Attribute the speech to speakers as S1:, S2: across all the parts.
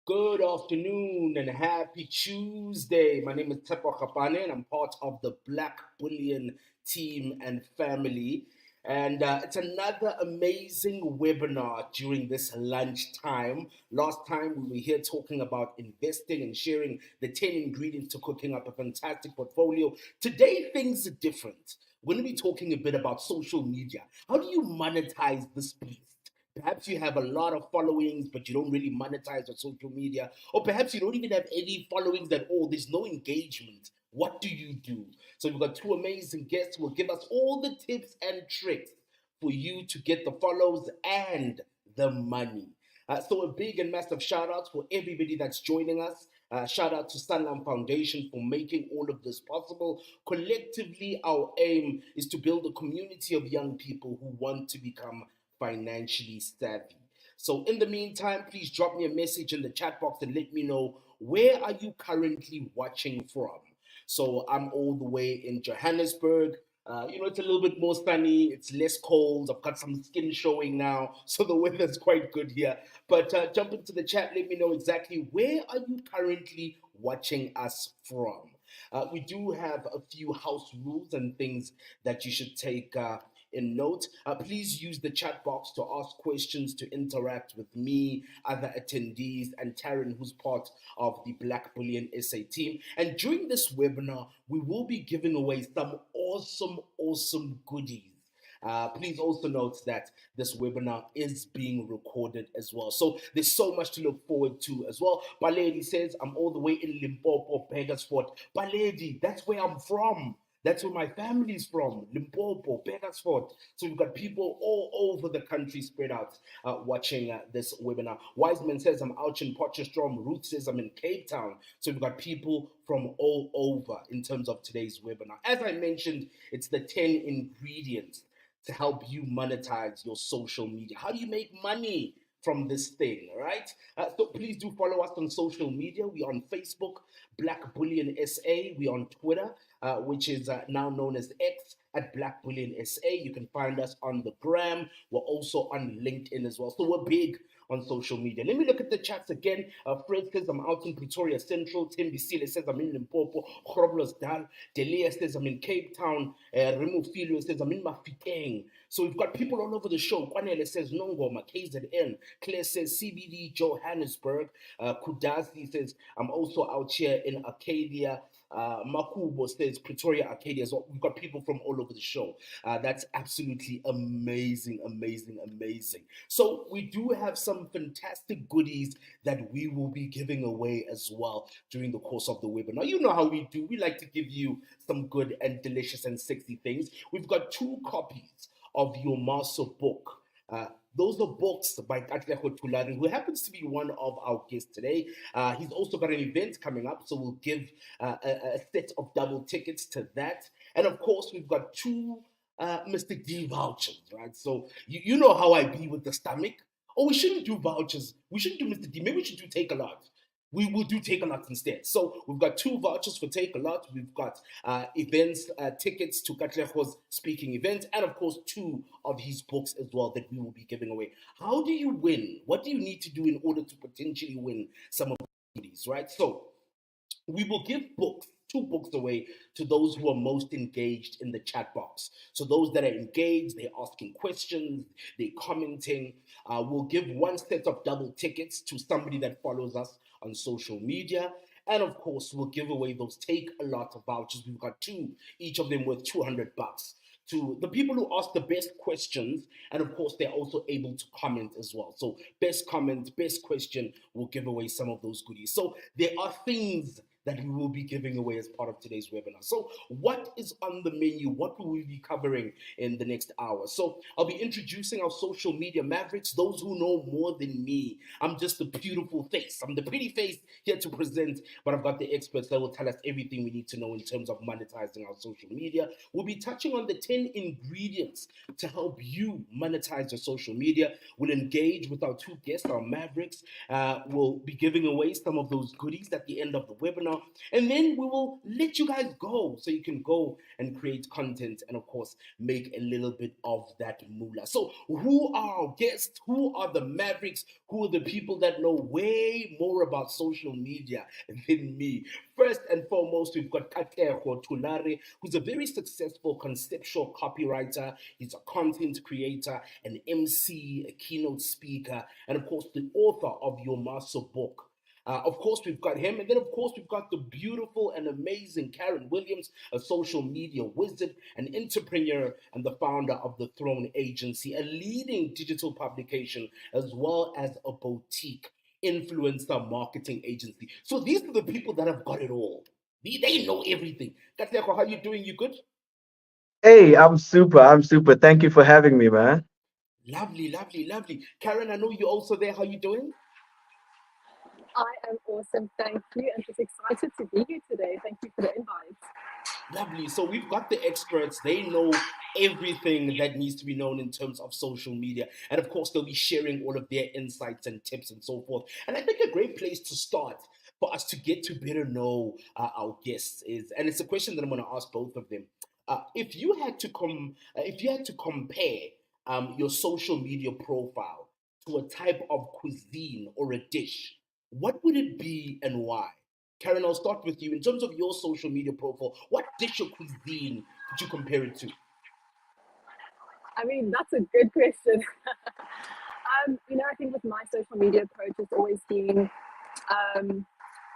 S1: Good afternoon and happy Tuesday. My name is Tepo Kapane and I'm part of the Black Bullion team and family. And it's another amazing webinar during this lunchtime. Last time we were here talking about investing and sharing the 10 ingredients to cooking up a fantastic portfolio. Today, things are different. We're going to be talking a bit about social media. How do you monetize this beast? Perhaps you have a lot of followings, but you don't really monetize on social media. Or perhaps you don't even have any followings at all. There's no engagement. What do you do? So we've got two amazing guests who will give us all the tips and tricks for you to get the follows and the money. So a big and massive shout out for everybody that's joining us. Shout out to Sanlam Foundation for making all of this possible. Collectively, our aim is to build a community of young people who want to become financially savvy. So in the meantime, please drop me a message in the chat box and let me know where are you currently watching from. So I'm all the way in Johannesburg. It's a little bit more sunny. It's less cold. I've got some skin showing now, so the weather's quite good here. But jump into the chat. Let me know exactly where are you currently watching us from. We do have a few house rules and things that you should take in note. Please use the chat box to ask questions, to interact with me, other attendees, and Taryn, who's part of the Black Bullion SA team. And during this webinar, we will be giving away some awesome goodies. Please also note that this webinar is being recorded as well. So there's so much to look forward to as well. Baledi says, I'm all the way in Limpopo, Begersfort. Baledi, that's where I'm from. That's where my family's from, Limpopo, Begersfort. So we've got people all over the country spread out watching this webinar. Wiseman says, I'm out in Potchefstroom. Ruth says, I'm in Cape Town. So we've got people from all over in terms of today's webinar. As I mentioned, it's the 10 ingredients to help you monetize your social media. How do you make money from this thing, right? So please do follow us on social media. We're on Facebook, Black Bullion SA. We're on Twitter, which is now known as X at Black Bullion SA. You can find us on the gram. We're also on LinkedIn as well. So we're big on social media. Let me look at the chats again. Fred says, I'm out in Pretoria Central. Tim Bisile says, I'm in Limpopo. Groblos Dal. Delia says, I'm in Cape Town. Remo Filio says, I'm in Mafeking. So we've got people all over the show. Kwanele says, Nongoma, KZN. Claire says, CBD, Johannesburg. Kudazi says, I'm also out here in Arcadia. Makubo says Pretoria Arcadia as well. We've got people from all over the show. That's absolutely amazing. So we do have some fantastic goodies that we will be giving away as well during the course of the webinar. You know how we do. We like to give you some good and delicious and sexy things. We've got 2 copies of your master book. Those are books by Katleho Tulari, who happens to be one of our guests today. He's also got an event coming up, so we'll give a set of double tickets to that. And of course, we've got 2 Mr. D vouchers, right? So you know how I be with the stomach. Oh, we shouldn't do vouchers. We shouldn't do Mr. D. Maybe we should do Take a Lot. We will do Take a Lot instead. So we've got 2 vouchers for Take a Lot. We've got events, tickets to Katleho's speaking event, and of course 2 of his books as well that we will be giving away. How do you win? What do you need to do in order to potentially win some of these, right? So we will give books, 2 books away to those who are most engaged in the chat box. So those that are engaged, they're asking questions, they're commenting. We'll give 1 set of double tickets to somebody that follows us on social media. And of course, we'll give away those Take a Lot of vouchers. We've got 2, each of them worth $200 to the people who ask the best questions, and of course they're also able to comment as well. So best comment, best question, will give away some of those goodies. So there are things that we will be giving away as part of today's webinar. So what is on the menu? What will we be covering in the next hour? So I'll be introducing our social media mavericks, those who know more than me. I'm just the beautiful face. I'm the pretty face here to present, but I've got the experts that will tell us everything we need to know in terms of monetizing our social media. We'll be touching on the 10 ingredients to help you monetize your social media. We'll engage with our 2 guests, our mavericks. We'll be giving away some of those goodies at the end of the webinar. now, and then we will let you guys go so you can go and create content and, of course, make a little bit of that moolah. So, who are our guests? Who are the mavericks? Who are the people that know way more about social media than me? First and foremost, we've got Katlego Tulare, who's a very successful conceptual copywriter. He's a content creator, an MC, a keynote speaker, and of course, the author of your master book. Of course, we've got him. And then, of course, we've got the beautiful and amazing Karen Williams, a social media wizard, an entrepreneur, and the founder of the Throne Agency, a leading digital publication, as well as a boutique influencer marketing agency. So these are the people that have got it all. They know everything. Katlego, how you doing? You good?
S2: Hey, I'm super. I'm super. Thank you for having me, man.
S1: Lovely, lovely, lovely. Karen, I know you're also there. How you doing?
S3: I am awesome. Thank you. I'm just excited to be here today. Thank you for the invite.
S1: Lovely. So we've got the experts. They know everything that needs to be known in terms of social media. And of course, they'll be sharing all of their insights and tips and so forth. And I think a great place to start for us to get to better know our guests is, and it's a question that I'm going to ask both of them. If you had to compare your social media profile to a type of cuisine or a dish, what would it be and why? Karen, I'll start with you. In terms of your social media profile, what dish or cuisine could you compare it to?
S3: I mean, that's a good question. I think with my social media approach, it's always been um,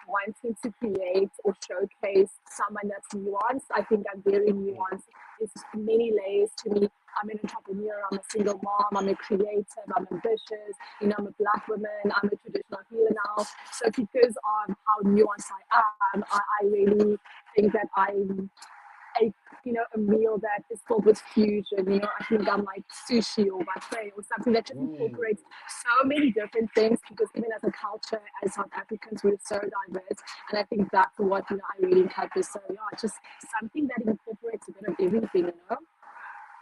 S3: wanting to create or showcase someone that's nuanced. I think I'm very nuanced. There's many layers to me. I'm an entrepreneur, I'm a single mom, I'm a creative, I'm ambitious, I'm a black woman, I'm a traditional healer now. So because of how nuanced I am, I really think that I'm a meal that is filled with fusion. I think I'm like sushi or buffet or something that just
S1: Mm.
S3: incorporates so many different things because even as a culture, as South Africans, we're so diverse. And I think that's what, I really encompass. So yeah, just something that incorporates a bit of everything.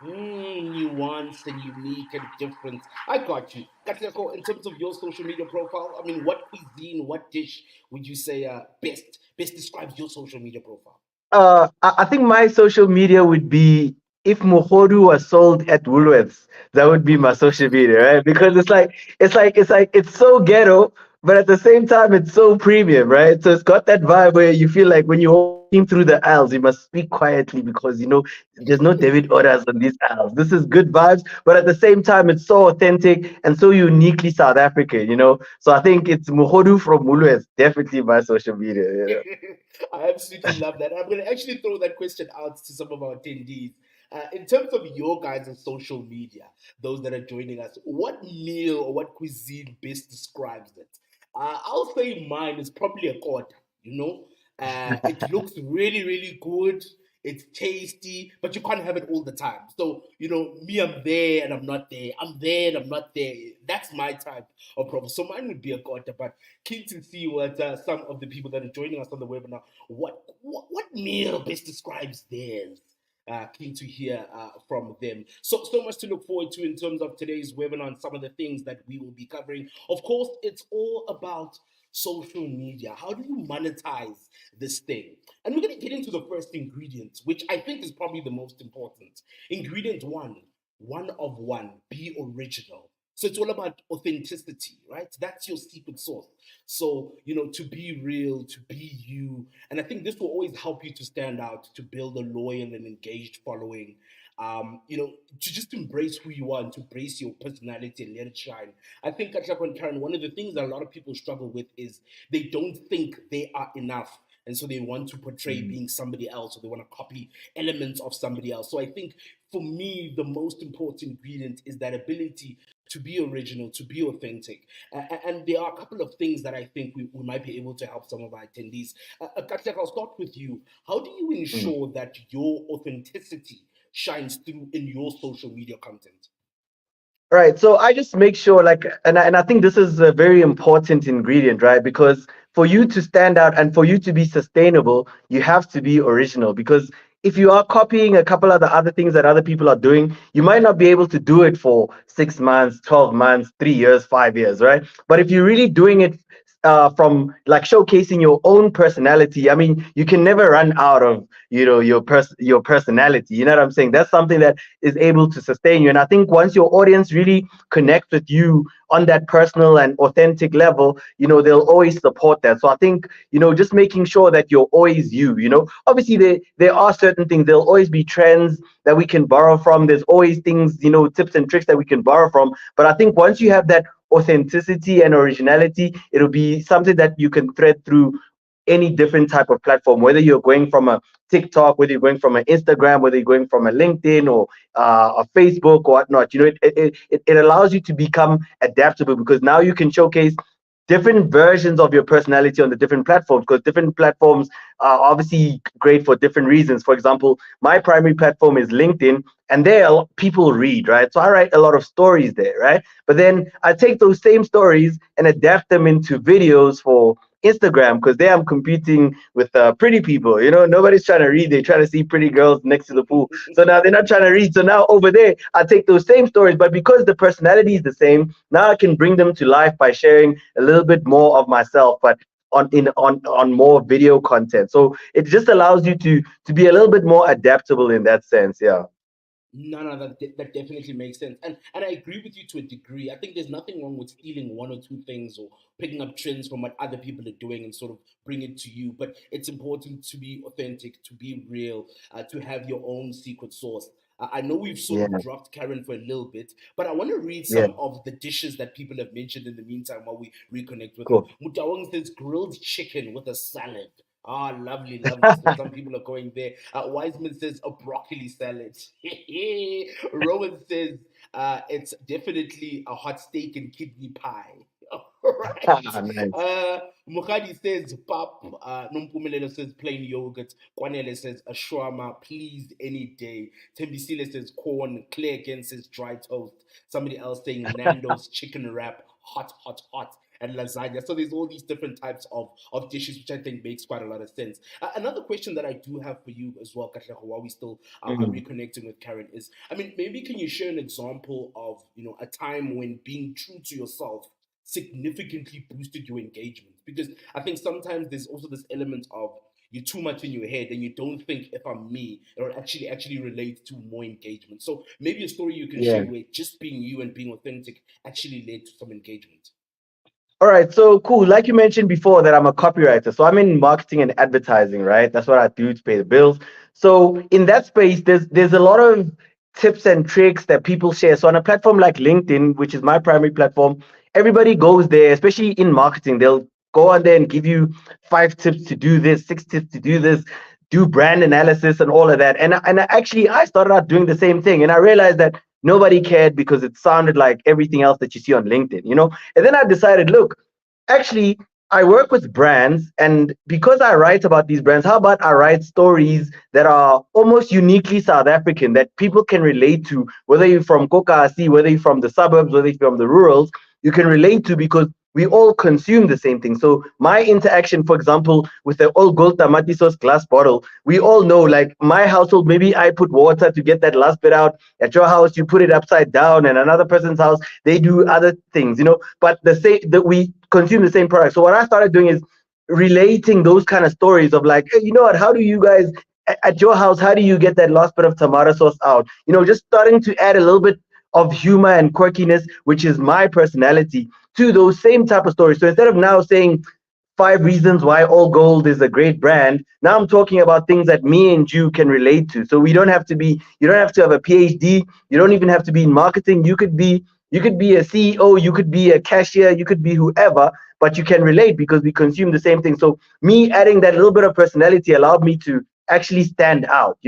S1: Nuanced and unique and different. I got you. Katlego, in terms of your social media profile, I mean, what cuisine, what dish would you say best describes your social media profile?
S2: I think my social media would be if Mohodu was sold at Woolworths, that would be my social media, right? Because it's so ghetto, but at the same time it's so premium, right? So it's got that vibe where you feel like when you're walking through the aisles, you must speak quietly because there's no David orders on these aisles. This is good vibes, but at the same time it's so authentic and so uniquely South African. So I think it's Mohodu from Woolworths, definitely my social media.
S1: I absolutely love that. I'm going to actually throw that question out to some of our attendees. In terms of your guys' social media, those that are joining us, what meal or what cuisine best describes it? I'll say mine is probably a quarter, you know? It looks really, really good. It's tasty, but you can't have it all the time. So, me, I'm there and I'm not there. I'm there and I'm not there. That's my type of problem. So mine would be a quarter, but keen to see what some of the people that are joining us on the webinar, what meal best describes theirs. Keen to hear from them. So much to look forward to in terms of today's webinar and some of the things that we will be covering. Of course, it's all about social media. How do you monetize this thing? And we're going to get into the first ingredient, which I think is probably the most important. Ingredient one of one, be original. So it's all about authenticity, right? That's your secret sauce. So, to be real, to be you. And I think this will always help you to stand out, to build a loyal and engaged following. To just embrace who you are and to embrace your personality and let it shine. I think, Katlako and Karen, one of the things that a lot of people struggle with is they don't think they are enough. And so they want to portray being somebody else, or they want to copy elements of somebody else. So I think for me, the most important ingredient is that ability to be original, to be authentic. And there are a couple of things that I think we might be able to help some of our attendees. Katlak, I'll start with you. How do you ensure that your authenticity shines through in your social media content?
S2: Right. So I just make sure, like, and I think this is a very important ingredient, right? Because for you to stand out and for you to be sustainable, you have to be original. Because if you are copying a couple of the other things that other people are doing, you might not be able to do it for 6 months, 12 months, 3 years, 5 years, right? But if you're really doing it from like showcasing your own personality. I mean, you can never run out of your personality. You know what I'm saying? That's something that is able to sustain you. And I think once your audience really connects with you on that personal and authentic level, they'll always support that. So I think, just making sure that you're always you. Obviously there are certain things. There'll always be trends that we can borrow from. There's always things, tips and tricks that we can borrow from. But I think once you have that authenticity and originality, it'll be something that you can thread through any different type of platform, whether you're going from a TikTok, whether you're going from an Instagram, whether you're going from a LinkedIn or a Facebook or whatnot. It allows you to become adaptable, because now you can showcase different versions of your personality on the different platforms, because different platforms are obviously great for different reasons. For example, my primary platform is LinkedIn, and there people read, right? So I write a lot of stories there, right? But then I take those same stories and adapt them into videos for Instagram, because there I'm competing with pretty people. Nobody's trying to read; they're trying to see pretty girls next to the pool. So now they're not trying to read. So now over there, I take those same stories, but because the personality is the same, now I can bring them to life by sharing a little bit more of myself, but on more video content. So it just allows you to be a little bit more adaptable in that sense. Yeah.
S1: No, no, that definitely makes sense, and I agree with you to a degree. I think there's nothing wrong with stealing one or two things or picking up trends from what other people are doing and sort of bring it to you. But it's important to be authentic, to be real, to have your own secret sauce. I know we've sort
S2: Yeah.
S1: of dropped Karen for a little bit, but I want to read
S2: Yeah.
S1: some of the dishes that people have mentioned in the meantime while we reconnect with them.
S2: Cool.
S1: Mutawang says grilled chicken with a salad. Ah, lovely, lovely. So some people are going there. Wiseman says a broccoli salad. Rowan says it's definitely a hot steak and kidney pie. All right.
S2: Nice.
S1: Mukhadi says pap. Numpumelelo says plain yogurt. Kwanele says a shawarma, please, any day. Tembisile says corn. Claire again says dry toast. Somebody else saying Nando's chicken wrap, hot, hot, hot, and lasagna. So there's all these different types of dishes, which I think makes quite a lot of sense. Another question that I do have for you as well, Katlego, while we still are
S2: Mhm.
S1: reconnecting with Karen, is, I mean, maybe can you share an example of, a time when being true to yourself significantly boosted your engagement? Because I think sometimes there's also this element of you're too much in your head and you don't think, if I'm me, it'll actually relate to more engagement. So maybe a story you can
S2: Yeah.
S1: share where just being you and being authentic actually led to some engagement.
S2: All right, so cool. Like you mentioned before, that I'm a copywriter. So I'm in marketing and advertising, right? That's what I do to pay the bills. So in that space, there's a lot of tips and tricks that people share. So on a platform like LinkedIn, which is my primary platform, everybody goes there, especially in marketing. They'll go on there and give you 5 tips to do this, 6 tips to do this, do brand analysis and all of that. And actually, I started out doing the same thing, and I realized that nobody cared because it sounded like everything else that you see on LinkedIn. And then I decided, look, actually, I work with brands, and because I write about these brands, how about I write stories that are almost uniquely South African, that people can relate to, whether you're from Kokasi, whether you're from the suburbs, whether you're from the rurals, you can relate to, because we all consume the same thing. So my interaction, for example, with the old gold tamati sauce glass bottle, we all know, like my household, maybe I put water to get that last bit out. At your house, you put it upside down, and another person's house, they do other things. But the same, that we consume the same product. So what I started doing is relating those kind of stories of like, hey, you know what? How do you guys at your house? How do you get that last bit of tomato sauce out? Just starting to add a little bit of humor and quirkiness, which is my personality, to those same type of stories. So instead of now saying 5 reasons why All Gold is a great brand, now I'm talking about things that me and you can relate to. So you don't have to have a PhD. You don't even have to be in marketing. You could be a CEO, you could be a cashier, you could be whoever, but you can relate because we consume the same thing. So me adding that little bit of personality allowed me to actually stand out,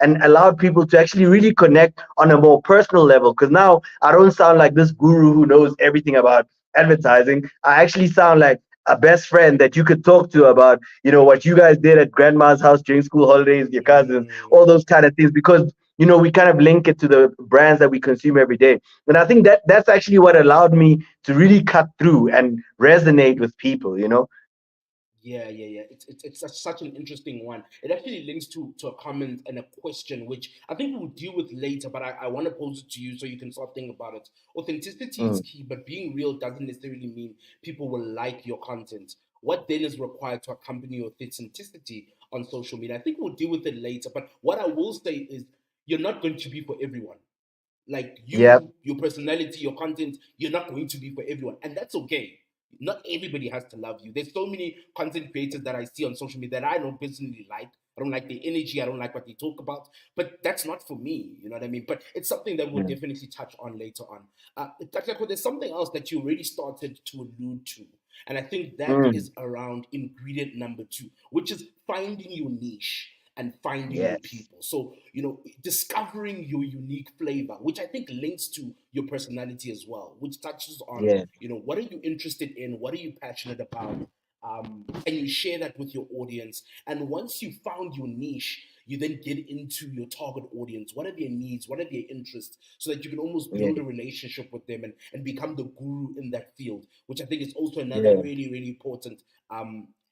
S2: and allowed people to actually really connect on a more personal level. Because now I don't sound like this guru who knows everything about advertising. I actually sound like a best friend that you could talk to about, what you guys did at grandma's house during school holidays, your cousins,
S1: Mm.
S2: all those kind of things, because we kind of link it to the brands that we consume every day. And I think that's actually what allowed me to really cut through and resonate with people.
S1: Yeah. It's such an interesting one. It actually links to a comment and a question, which I think we'll deal with later, but I want to pose it to you so you can start thinking about it. Authenticity is
S2: Mm,
S1: key, but being real doesn't necessarily mean people will like your content. What then is required to accompany your authenticity on social media? I think we'll deal with it later, but what I will say is you're not going to be for everyone. Like
S2: yep.
S1: you, your personality, your content, you're not going to be for everyone, and that's okay. Not everybody has to love you. There's so many content creators that I see on social media that I don't personally like. I don't like their energy. I don't like what they talk about. But that's not for me. You know what I mean? But it's something that we'll
S2: Yeah.
S1: definitely touch on later on. Takako, there's something else that you already started to allude to. And I think that
S2: Mm,
S1: is around ingredient number two, which is finding your niche and finding your
S2: yes.
S1: people. So, discovering your unique flavor, which I think links to your personality as well, which touches on,
S2: Yeah.
S1: what are you interested in? What are you passionate about? And you share that with your audience. And once you found your niche, you then get into your target audience. What are their needs? What are their interests? So that you can almost
S2: Yeah.
S1: build a relationship with them and become the guru in that field, which I think is also another
S2: Yeah.
S1: really, really important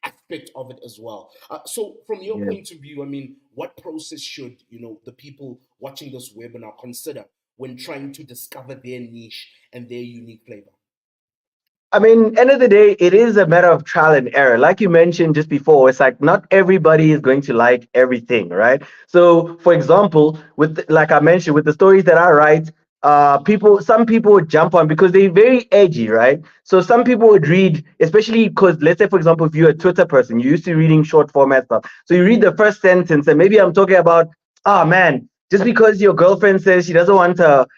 S1: aspect of it as well. So, from your
S2: Yeah.
S1: point of view, I mean, what process should the people watching this webinar consider when trying to discover their niche and their unique flavor?
S2: I mean, end of the day, it is a matter of trial and error. Like you mentioned just before, it's like not everybody is going to like everything, right? So, for example, like I mentioned, with the stories that I write, some people would jump on because they're very edgy, right? So some people would read, especially because, let's say, for example, if you're a Twitter person, you're used to reading short format stuff. So you read the first sentence, and maybe I'm talking about, oh man, just because your girlfriend says she doesn't want a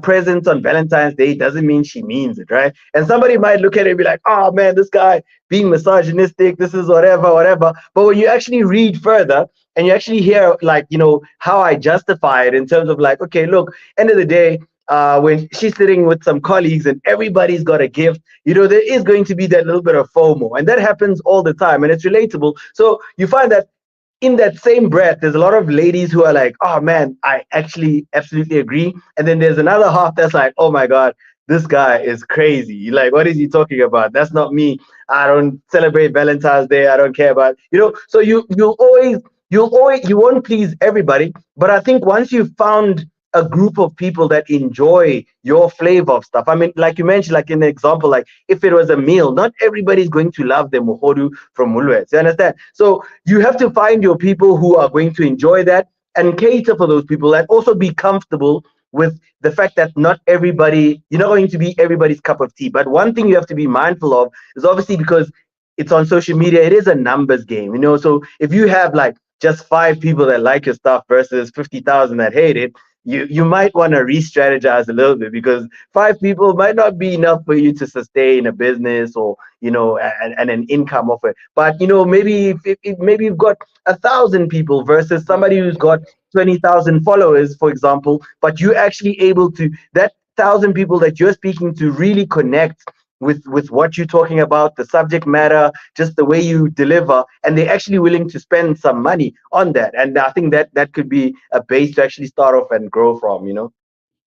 S2: present on Valentine's Day doesn't mean she means it, right? And somebody might look at it and be like, oh man, this guy being misogynistic, this is whatever, whatever. But when you actually read further and you actually hear, like, how I justify it in terms of, like, okay, look, end of the day, when she's sitting with some colleagues and everybody's got a gift, there is going to be that little bit of FOMO. And that happens all the time and it's relatable. So you find that in that same breath, there's a lot of ladies who are like, oh man, I actually absolutely agree. And then there's another half that's like, oh my God, this guy is crazy. Like, what is he talking about? That's not me. I don't celebrate Valentine's Day. I don't care about, so you won't please everybody. But I think once you've found a group of people that enjoy your flavor of stuff. I mean, like you mentioned, like in the example, like if it was a meal, not everybody's going to love the muhodu from Mulwets. You understand? So you have to find your people who are going to enjoy that and cater for those people and also be comfortable with the fact that not everybody, you're not going to be everybody's cup of tea. But one thing you have to be mindful of is obviously because it's on social media, it is a numbers game, So if you have like just 5 people that like your stuff versus 50,000 that hate it, you might want to re-strategize a little bit because 5 people might not be enough for you to sustain a business or and an income of it. But maybe if maybe you've got 1,000 people versus somebody who's got 20,000 followers, for example, but you're actually able to that 1,000 people that you're speaking to really connect with what you're talking about, the subject matter, just the way you deliver, and they're actually willing to spend some money on that. And I think that could be a base to actually start off and grow from.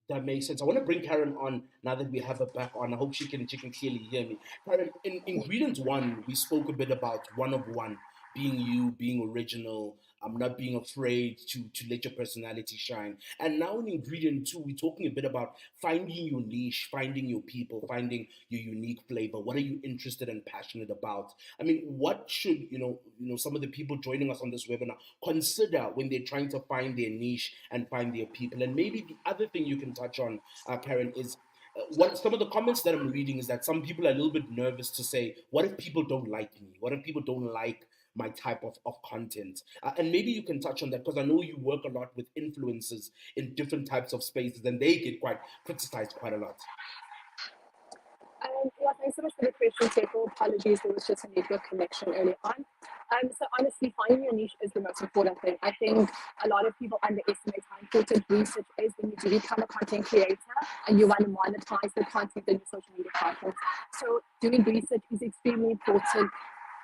S1: That makes sense. I want to bring Karen on now that we have her back on. I hope she can clearly hear me. Karen, in ingredient one, we spoke a bit about one of one, being you, being original, not being afraid to let your personality shine. And now in ingredient two, we're talking a bit about finding your niche, finding your people, finding your unique flavor. What are you interested and passionate about? I mean, what should some of the people joining us on this webinar consider when they're trying to find their niche and find their people? And maybe the other thing you can touch on, Karen, is what some of the comments that I'm reading is that some people are a little bit nervous to say, what if people don't like me? What if people don't like my type of content? And maybe you can touch on that because I know you work a lot with influencers in different types of spaces and they get quite criticized quite a lot.
S3: Yeah, thanks so much for the question, Seco. Apologies, there was just a network connection early on. So honestly, finding your niche is the most important thing. I think a lot of people underestimate how important research is when you do become a content creator and you want to monetize the content in your social media content. So doing research is extremely important.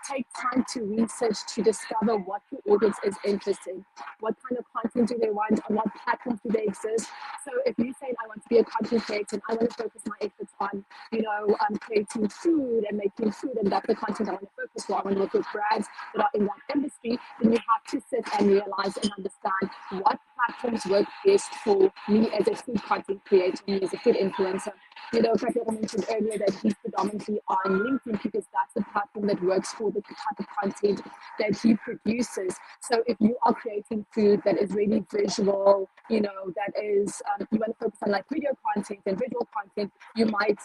S3: Take time to research to discover what your audience is interested in, what kind of content do they want, on what platforms do they exist. So if you're saying I want to be a content creator and I want to focus my efforts on, creating food and making food, and that's the content I want to focus focus on and work with brands that are in that industry, then you have to sit and realize and understand what platforms work best for me as a food content creator, me as a food influencer. You know, Pratik mentioned earlier that he's predominantly on LinkedIn because that's the platform that works for the type of content that he produces. So if you are creating food that is really visual, you know, that is, you want to focus on like video content and visual content, you might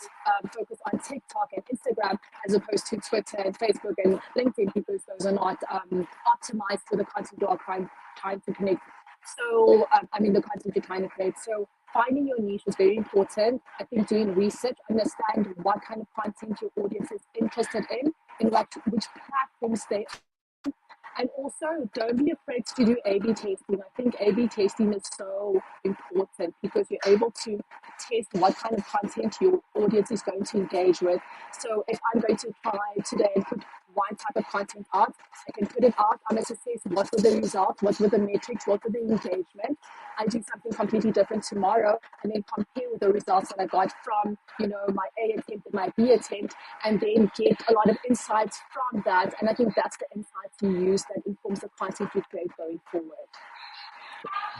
S3: focus on TikTok and Instagram as opposed to Twitter and Facebook and LinkedIn because those are not optimized for the content you are trying to connect. So, I mean, the content you're trying to create. So, finding your niche is very important. I think doing research, understand what kind of content your audience is interested in which platforms they, and also, don't be afraid to do A/B testing. I think A/B testing is so important because you're able to test what kind of content your audience is going to engage with. So, if I'm going to try today and put one type of content out, I can put it out. I'm going to assess what were the results, what were the metrics, what were the engagement. I do something completely different tomorrow, and then compare with the results that I got from, you know, my A attempt and my B attempt, and then get a lot of insights from that. And I think that's the insights you use that informs the content you create going forward.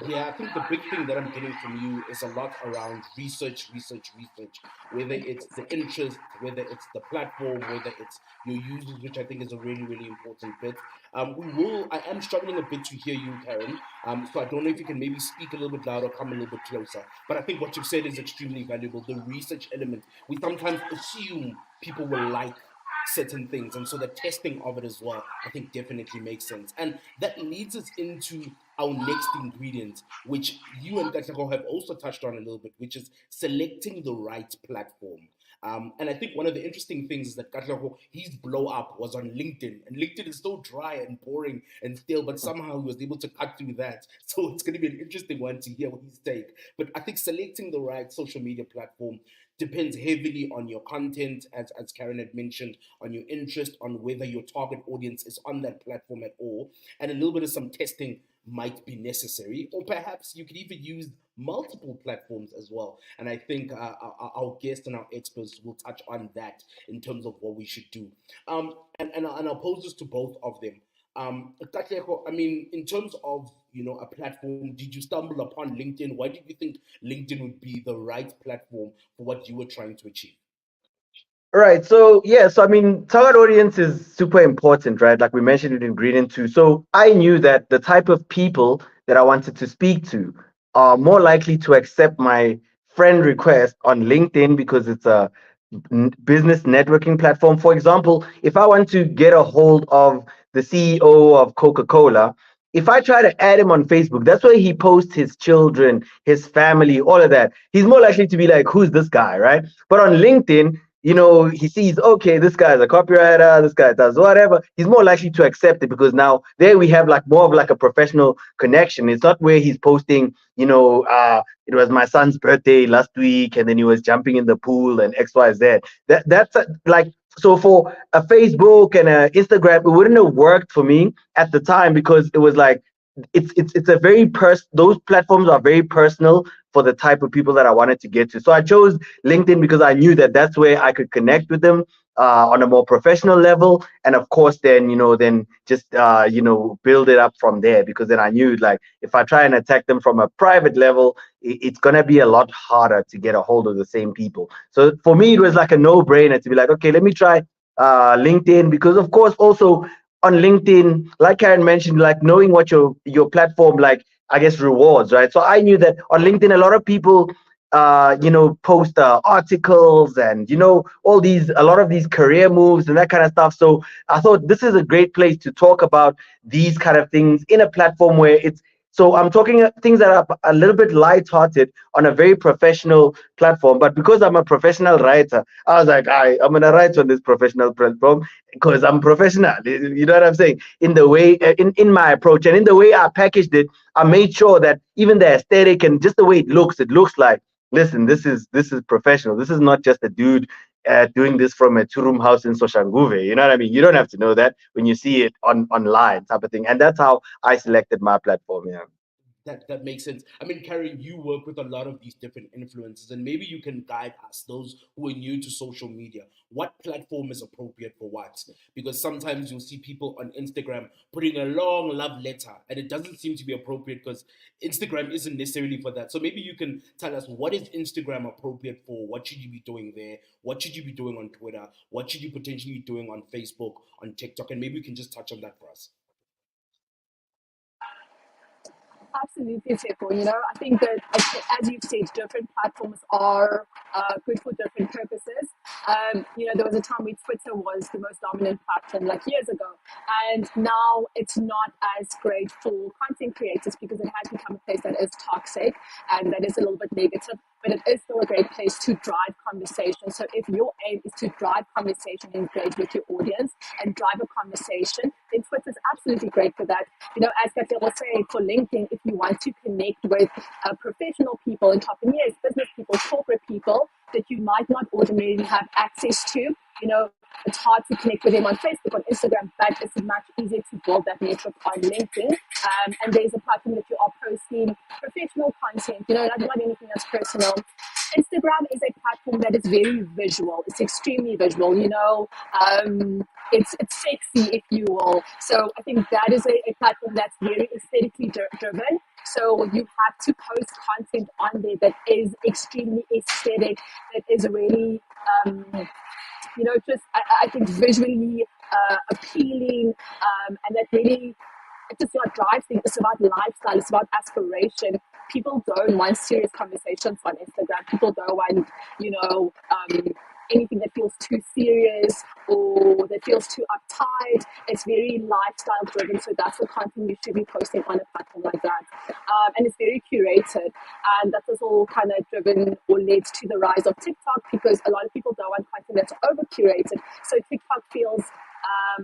S1: Yeah, I think the big thing that I'm getting from you is a lot around research, research, research. Whether it's the interest, whether it's the platform, whether it's your users, which I think is a really, really important bit. I am struggling a bit to hear you, Karen. So I don't know if you can maybe speak a little bit louder, come a little bit closer. But I think what you've said is extremely valuable. The research element. We sometimes assume people will like certain things, and so the testing of it as well, I think definitely makes sense. And that leads us into our next ingredient, which you and Katlego have also touched on a little bit, which is selecting the right platform. And I think one of the interesting things is that Katlego, his blow up was on LinkedIn, and LinkedIn is so dry and boring and still, but somehow he was able to cut through that. So it's going to be an interesting one to hear what his take. But I think selecting the right social media platform depends heavily on your content, as Karen had mentioned, on your interest, on whether your target audience is on that platform at all, and a little bit of some testing might be necessary, or perhaps you could even use multiple platforms as well. And I think our guests and our experts will touch on that in terms of what we should do. And I'll pose this to both of them. Katlego, I mean, in terms of a platform, did you stumble upon LinkedIn? Why did you think LinkedIn would be the right platform for what you were trying to achieve?
S2: Right. So yeah, so I mean, target audience is super important, right? Like we mentioned in ingredient two. So I knew that the type of people that I wanted to speak to are more likely to accept my friend request on LinkedIn because it's a business networking platform. For example, if I want to get a hold of the CEO of Coca-Cola, if I try to add him on Facebook, that's where he posts his children, his family, all of that. He's more likely to be like, who's this guy, right? But on LinkedIn, he sees, okay, this guy's a copywriter, this guy does whatever. He's more likely to accept it because now there we have like more of like a professional connection. It's not where he's posting, it was my son's birthday last week and then he was jumping in the pool and XYZ. Like, so for a Facebook and a Instagram, it wouldn't have worked for me at the time because it was like, it's a very those platforms are very personal for the type of people that I wanted to get to. So I chose LinkedIn because I knew that that's where I could connect with them on a more professional level, and of course, then just build it up from there. Because then I knew like if I try and attack them from a private level, it's gonna be a lot harder to get a hold of the same people. So for me, it was like a no-brainer to be like, okay, let me try LinkedIn because of course also on LinkedIn, like Karen mentioned, like knowing what your platform like, I guess rewards, right? So I knew that on LinkedIn, a lot of people, post articles and a lot of these career moves and that kind of stuff. So I thought this is a great place to talk about these kind of things in a platform where it's. So I'm talking things that are a little bit light-hearted on a very professional platform. But because I'm a professional writer, I was like, I'm gonna write on this professional platform because I'm professional. You know what I'm saying? In the way, in my approach and in the way I packaged it, I made sure that even the aesthetic and just the way it looks like, listen, this is professional. This is not just a dude doing this from a two-room house in Soshanguve. You know what I mean? You don't have to know that when you see it online type of thing. And that's how I selected my platform. Yeah.
S1: That makes sense. I mean, Karen, you work with a lot of these different influencers, and maybe you can guide us, those who are new to social media, what platform is appropriate for what? Because sometimes you'll see people on Instagram putting a long love letter, and it doesn't seem to be appropriate because Instagram isn't necessarily for that. So maybe you can tell us, what is Instagram appropriate for? What should you be doing there? What should you be doing on Twitter? What should you potentially be doing on Facebook, on TikTok? And maybe we can just touch on that for us.
S3: Absolutely, Sepo. I think that, as you've said, different platforms are good for different purposes. There was a time when Twitter was the most dominant platform, like years ago, and now it's not as great for content creators because it has become a place that is toxic and that is a little bit negative. But it is still a great place to drive conversation. So if your aim is to drive conversation, engage with your audience, and drive a conversation, then Twitter is absolutely great for that. As Katia was saying, for LinkedIn, if you want to connect with professional people, entrepreneurs, business people, corporate people that you might not ordinarily have access to, it's hard to connect with them on Facebook, on Instagram, but it's much easier to build that network on LinkedIn. And there's a platform that you are posting professional content, not anything that's personal. Instagram is a platform that is very visual. It's extremely visual, it's sexy, if you will. So I think that is a platform that's very aesthetically driven. So you have to post content on there that is extremely aesthetic, that is really, just I think visually appealing, and that really it's just about drive things. It's about lifestyle. It's about aspiration. People don't want serious conversations on Instagram. People don't want, anything that feels too serious or that feels too uptight. It's very lifestyle driven. So that's the content you should be posting on a platform like that. And it's very curated. And that was all kind of driven or led to the rise of TikTok because a lot of people don't want content that's over curated. So TikTok feels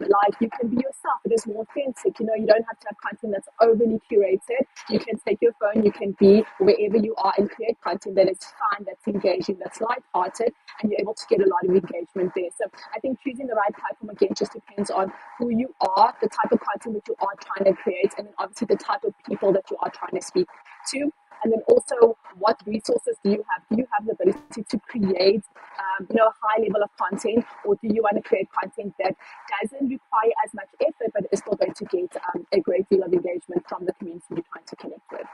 S3: like you can be yourself. It is more authentic. You don't have to have content that's overly curated. You can take your phone, you can be wherever you are and create content that is fun, that's engaging, that's light-hearted, and you're able to get a lot of engagement there. So I think choosing the right platform, again, just depends on who you are, the type of content that you are trying to create, and then obviously the type of people that you are trying to speak to. And then also, what resources do you have? Do you have the ability to create, a high level of content, or do you want to create content that doesn't require as much effort, but is still going to get a great deal of engagement from the community you're trying to connect with?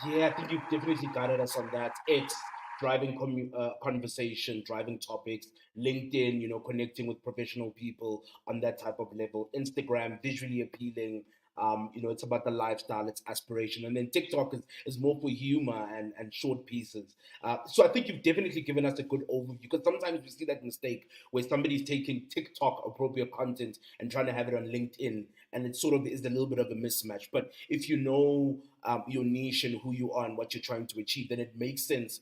S1: Yeah, I think you've definitely guided us on that. It's driving conversation, driving topics, LinkedIn, connecting with professional people on that type of level, Instagram, visually appealing. It's about the lifestyle, it's aspiration. And then TikTok is more for humor and short pieces. So I think you've definitely given us a good overview because sometimes we see that mistake where somebody's taking TikTok appropriate content and trying to have it on LinkedIn. And it sort of is a little bit of a mismatch. But if you know your niche and who you are and what you're trying to achieve, then it makes sense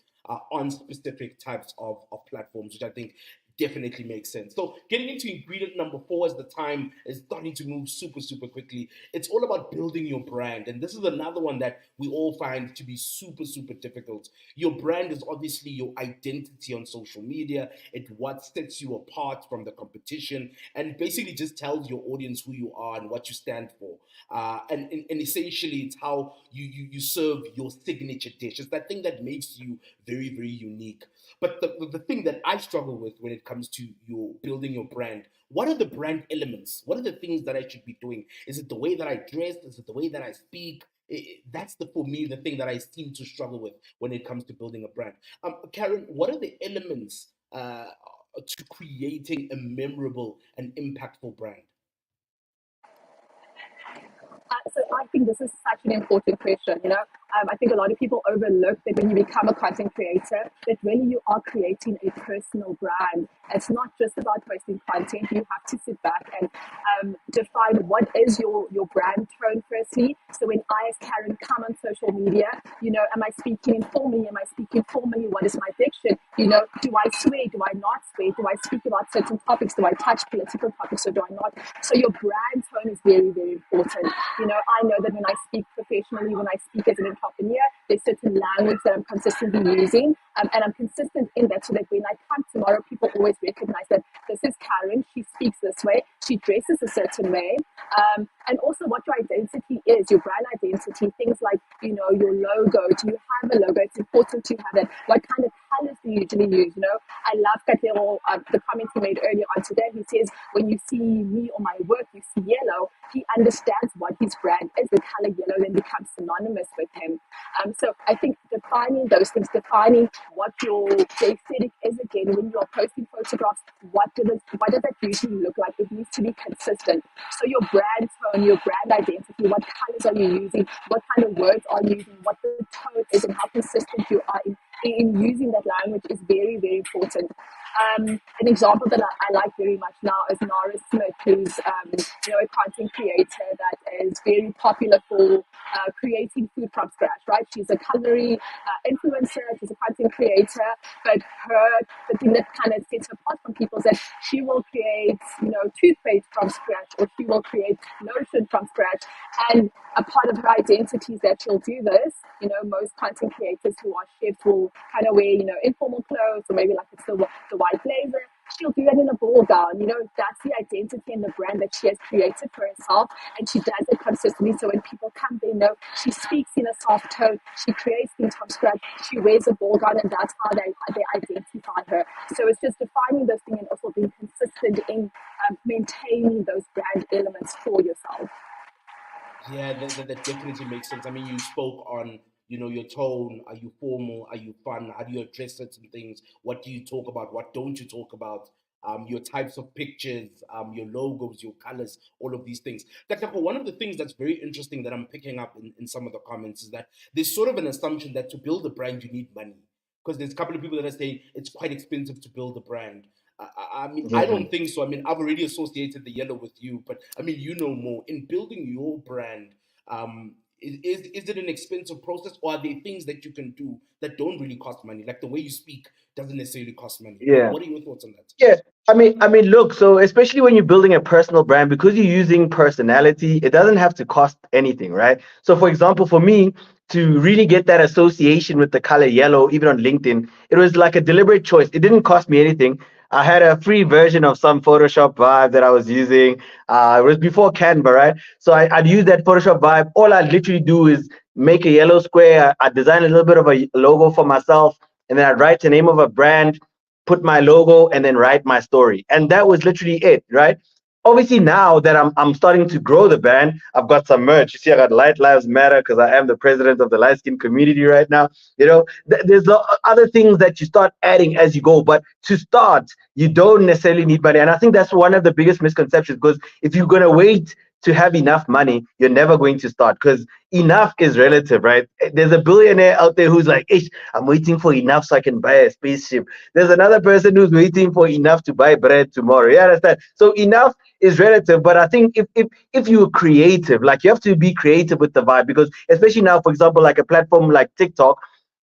S1: on specific types of platforms, which I think definitely makes sense. So getting into ingredient number 4 as the time is starting to move super quickly. It's all about building your brand. And this is another one that we all find to be super difficult. Your brand is obviously your identity on social media. It's what sets you apart from the competition and basically just tells your audience who you are and what you stand for. And essentially it's how you serve your signature dish. It's that thing that makes you very unique. But the thing that I struggle with when it comes to your building your brand, what are the brand elements? What are the things that I should be doing? Is it the way that I dress? Is it the way that I speak? That's for me the thing that I seem to struggle with when it comes to building a brand. Karen, what are the elements to creating a memorable and impactful brand?
S3: So I think this is such an important question. I think a lot of people overlook that when you become a content creator, that really you are creating a personal brand. It's not just about posting content. You have to sit back and define what is your brand tone firstly. So when I, as Karen, come on social media, am I speaking informally? Am I speaking formally? What is my diction? Do I swear? Do I not swear? Do I speak about certain topics? Do I touch political topics or do I not? So your brand tone is very important. I know that when I speak professionally, when I speak as an happen here. There's certain language that I'm consistently using, and I'm consistent in that so that when I come tomorrow, people always recognize that this is Karen. She speaks this way. She dresses a certain way. And also what your identity is, your brand identity, things like, your logo. Do you have a logo? It's important to have that. What kind of colors do you usually use? I love Katero, the comment he made earlier on today. He says, when you see me or my work, you see yellow. He understands what his brand is. The color yellow then becomes synonymous with him. So I think defining those things, defining what your aesthetic is again when you're posting photographs, what does that usually look like? It needs to be consistent. So your brand tone, your brand identity, what colors are you using? What kind of words are you using? What the tone is and how consistent you are in using that language is very, very important. An example that I like very much now is Nara Smith, who's a content creator that is very popular for creating food from scratch. Right? She's a culinary influencer. She's a content creator, but the thing that kind of sets her apart from people is that she will create toothpaste from scratch, or she will create lotion from scratch, and a part of her identity is that she'll do this. Most content creators who are chefs will kind of wear, informal clothes, or maybe like the white blazer. She'll do that in a ball gown. That's the identity and the brand that she has created for herself, and she does it consistently. So when people come, they know she speaks in a soft tone. She creates things from scratch. She wears a ball gown, and that's how they identify her. So it's just defining those things and also being consistent in maintaining those brand elements for yourself.
S1: Yeah, that definitely makes sense. I mean, you spoke on, your tone. Are you formal? Are you fun? How do you address certain things? What do you talk about? What don't you talk about? Your types of pictures, your logos, your colors, all of these things. One of the things that's very interesting that I'm picking up in some of the comments is that there's sort of an assumption that to build a brand, you need money. Because there's a couple of people that are saying it's quite expensive to build a brand. I mean, I
S2: Yeah.
S1: don't think so. I mean, I've already associated the yellow with you, but I mean, you know more. In building your brand, is it an expensive process, or are there things that you can do that don't really cost money? Like the way you speak doesn't necessarily cost money.
S2: Yeah.
S1: What are your thoughts on that?
S2: Yeah, I mean, look. So especially when you're building a personal brand, because you're using personality, it doesn't have to cost anything, right? So, for example, for me to really get that association with the color yellow, even on LinkedIn, it was like a deliberate choice. It didn't cost me anything. I had a free version of some Photoshop vibe that I was using. It was before Canva, right? So I'd use that Photoshop vibe. All I literally do is make a yellow square. I design a little bit of a logo for myself, and then I'd write the name of a brand, put my logo, and then write my story. And that was literally it, right? Obviously, now that I'm starting to grow the band, I've got some merch. You see, I got Light Lives Matter because I am the president of the light skin community right now. There's other things that you start adding as you go. But to start, you don't necessarily need money. And I think that's one of the biggest misconceptions, because if you're going to wait to have enough money, you're never going to start, because enough is relative, right? There's a billionaire out there who's like, "Ish, I'm waiting for enough so I can buy a spaceship." There's another person who's waiting for enough to buy bread tomorrow. You understand? So enough is relative. But I think if you're creative, like, you have to be creative with the vibe, because especially now, for example, like a platform like TikTok,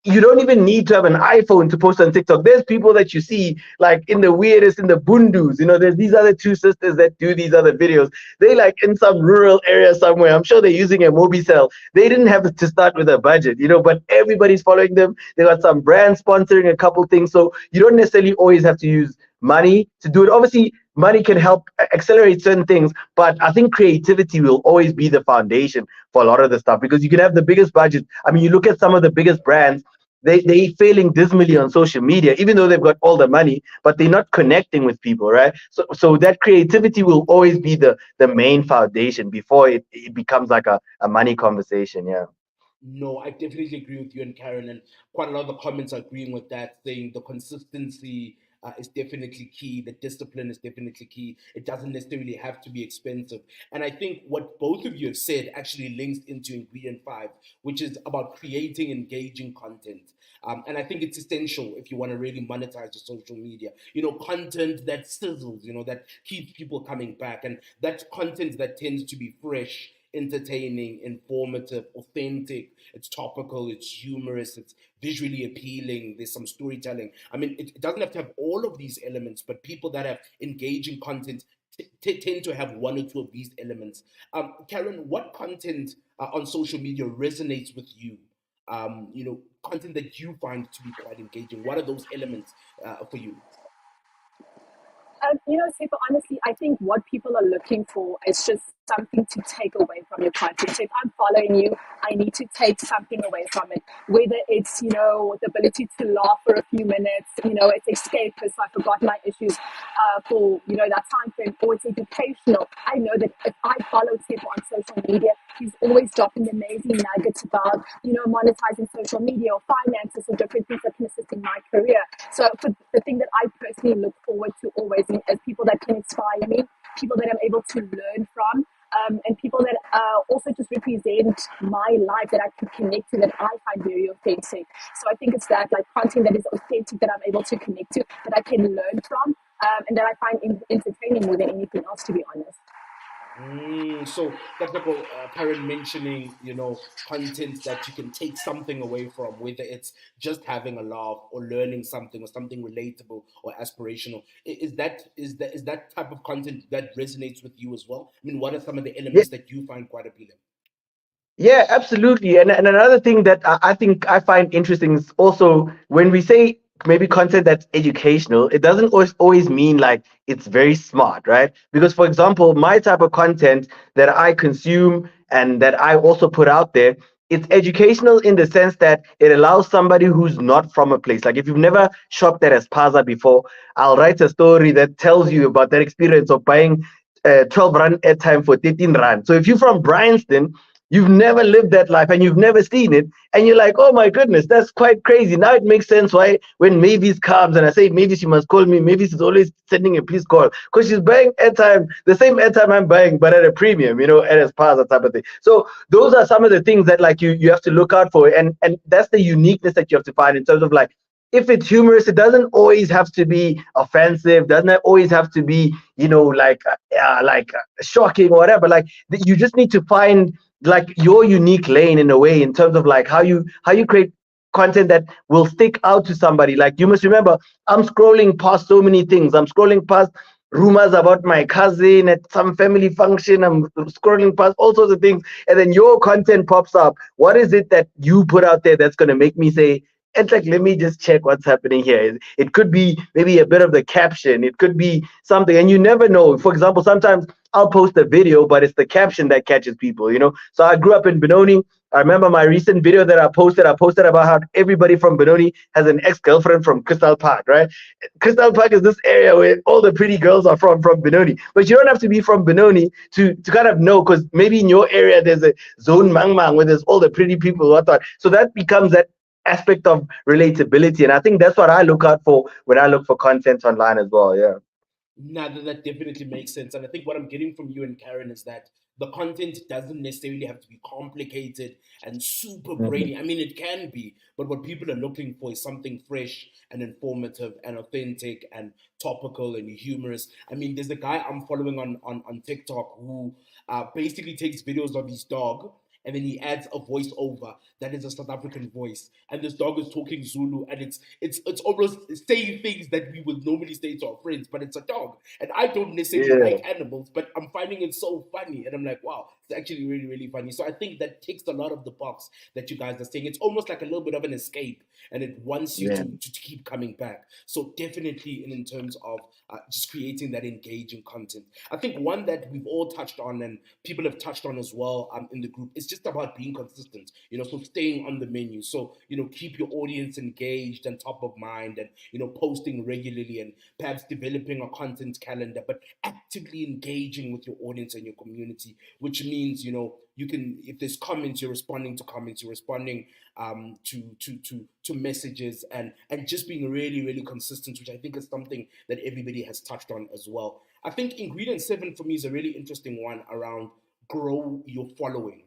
S2: you don't even need to have an iPhone to post on TikTok. There's people that you see like in the weirdest, in the bundus. There's these other two sisters that do these other videos. They like in some rural area somewhere. I'm sure they're using a Mobicel. They didn't have to start with a budget, but everybody's following them. They got some brand sponsoring a couple things. So you don't necessarily always have to use money to do it. Obviously, money can help accelerate certain things, but I think creativity will always be the foundation for a lot of the stuff, because you can have the biggest budget. I mean, you look at some of the biggest brands, they failing dismally on social media, even though they've got all the money, but they're not connecting with people, right? So that creativity will always be the main foundation before it becomes like a money conversation. Yeah.
S1: No, I definitely agree with you and Karen, and quite a lot of the comments are agreeing with that, saying the consistency is definitely key, the discipline is definitely key. It doesn't necessarily have to be expensive. And I think what both of you have said actually links into ingredient five, which is about creating engaging content. And I think it's essential if you want to really monetize your social media. Content that sizzles, that keeps people coming back, and that content that tends to be fresh, entertaining, informative, authentic. It's topical, it's humorous, it's visually appealing, there's some storytelling. I mean, it doesn't have to have all of these elements, but people that have engaging content tend to have one or two of these elements. Karen, what content on social media resonates with you? content that you find to be quite engaging? What are those elements for you?
S3: Sepa, honestly, I think what people are looking for is just something to take away from your content. So if I'm following you, I need to take something away from it. Whether it's, the ability to laugh for a few minutes, it's escapist, I forgot my issues for, that time frame, or it's educational. I know that if I follow Sepa on social media, he's always dropping amazing nuggets about, monetizing social media or finances or different things that can assist in my career. So for the thing that I personally look forward to always is people that can inspire me, people that I'm able to learn from, and people that also just represent my life that I can connect to, that I find very authentic. So I think it's that, like, content that is authentic, that I'm able to connect to, that I can learn from, and that I find entertaining more than anything else, to be honest.
S1: So that's like Karen mentioning, content that you can take something away from, whether it's just having a laugh or learning something or something relatable or aspirational. Is that type of content that resonates with you as well? I mean, what are some of the
S2: Yeah,
S1: elements that you find quite appealing?
S2: yeah, absolutely. And another thing that I think I find interesting is also when we say maybe content that's educational, it doesn't always mean like it's very smart, right? Because, for example, my type of content that I consume and that I also put out there, it's educational in the sense that it allows somebody who's not from a place. Like if you've never shopped at Espaza before, I'll write a story that tells you about that experience of buying 12 rand airtime for 13 rand. So if you're from Bryanston, you've never lived that life and you've never seen it, and you're like, oh my goodness, that's quite crazy. Now it makes sense why when Mavis comes and I say Mavis, she must call me, Mavis is always sending a please call because she's buying airtime, the same airtime I'm buying, but at a premium, at a spa, type of thing. So those are some of the things that like you have to look out for, and that's the uniqueness that you have to find in terms of like, if it's humorous, it doesn't always have to be offensive, doesn't always have to be, shocking or whatever. Like you just need to find like your unique lane in a way in terms of like how you create content that will stick out to somebody. Like you must remember, I'm scrolling past so many things. I'm scrolling past rumors about my cousin at some family function. I'm scrolling past all sorts of things, and then your content pops up. What is it that you put out there that's going to make me say, it's like, let me just check what's happening here. It could be maybe a bit of the caption, it could be something, and you never know. For example, sometimes I'll post a video, but it's the caption that catches people. So I grew up in Benoni. I remember my recent video that I posted about how everybody from Benoni has an ex-girlfriend from Crystal Park, right? Crystal Park is this area where all the pretty girls are from Benoni. But you don't have to be from Benoni to kind of know, because maybe in your area there's a zone Mangmang where there's all the pretty people, what thought. So that becomes that aspect of relatability. And I think that's what I look out for when I look for content online as well. Yeah.
S1: Now that definitely makes sense. And I think what I'm getting from you and Karen is that the content doesn't necessarily have to be complicated and super
S2: Mhm.
S1: brainy. I mean, it can be, but what people are looking for is something fresh and informative and authentic and topical and humorous. I mean, there's a guy I'm following on TikTok who basically takes videos of his dog, and then he adds a voiceover that is a South African voice, and this dog is talking Zulu, and it's almost saying things that we would normally say to our friends, but it's a dog, and I don't necessarily
S2: Yeah.
S1: like animals, but I'm finding it so funny, and I'm like, wow, it's actually really really funny. So I think that ticks a lot of the box that you guys are saying. It's almost like a little bit of an escape, and it wants you
S2: Yeah.
S1: to keep coming back. So definitely in terms of just creating that engaging content. I think one that we've all touched on and people have touched on as well in the group is just about being consistent, so staying on the menu. So, keep your audience engaged and top of mind and, posting regularly and perhaps developing a content calendar, but actively engaging with your audience and your community, which means, you can, if there's comments, you're responding to comments, you're responding to messages, and just being really really consistent, which I think is something that everybody has touched on as well. I think ingredient 7 for me is a really interesting one around grow your following.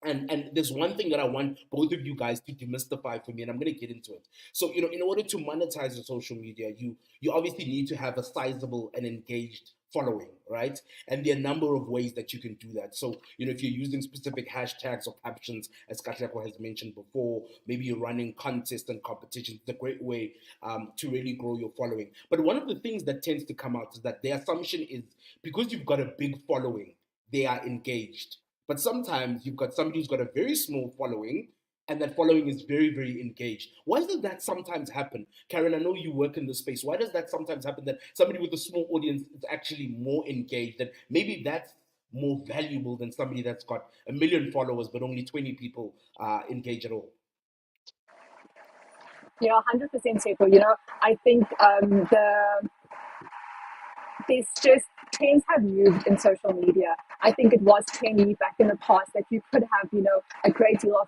S1: And there's one thing that I want both of you guys to demystify for me, and I'm going to get into it. So, in order to monetize your social media, you obviously need to have a sizable and engaged following, right? And there are a number of ways that you can do that. So, if you're using specific hashtags or captions, as Katlako has mentioned before, maybe you're running contests and competitions. It's a great way to really grow your following. But one of the things that tends to come out is that the assumption is because you've got a big following, they are engaged. But sometimes you've got somebody who's got a very small following, and that following is very, very engaged. Why does that sometimes happen? Karen, I know you work in the space. Why does that sometimes happen that somebody with a small audience is actually more engaged? And maybe that's more valuable than somebody that's got 1 million followers, but only 20 people engage at all.
S3: Yeah, 100% Sepo. I think there's just trends have moved in social media. I think it was trendy back in the past that you could have, a great deal of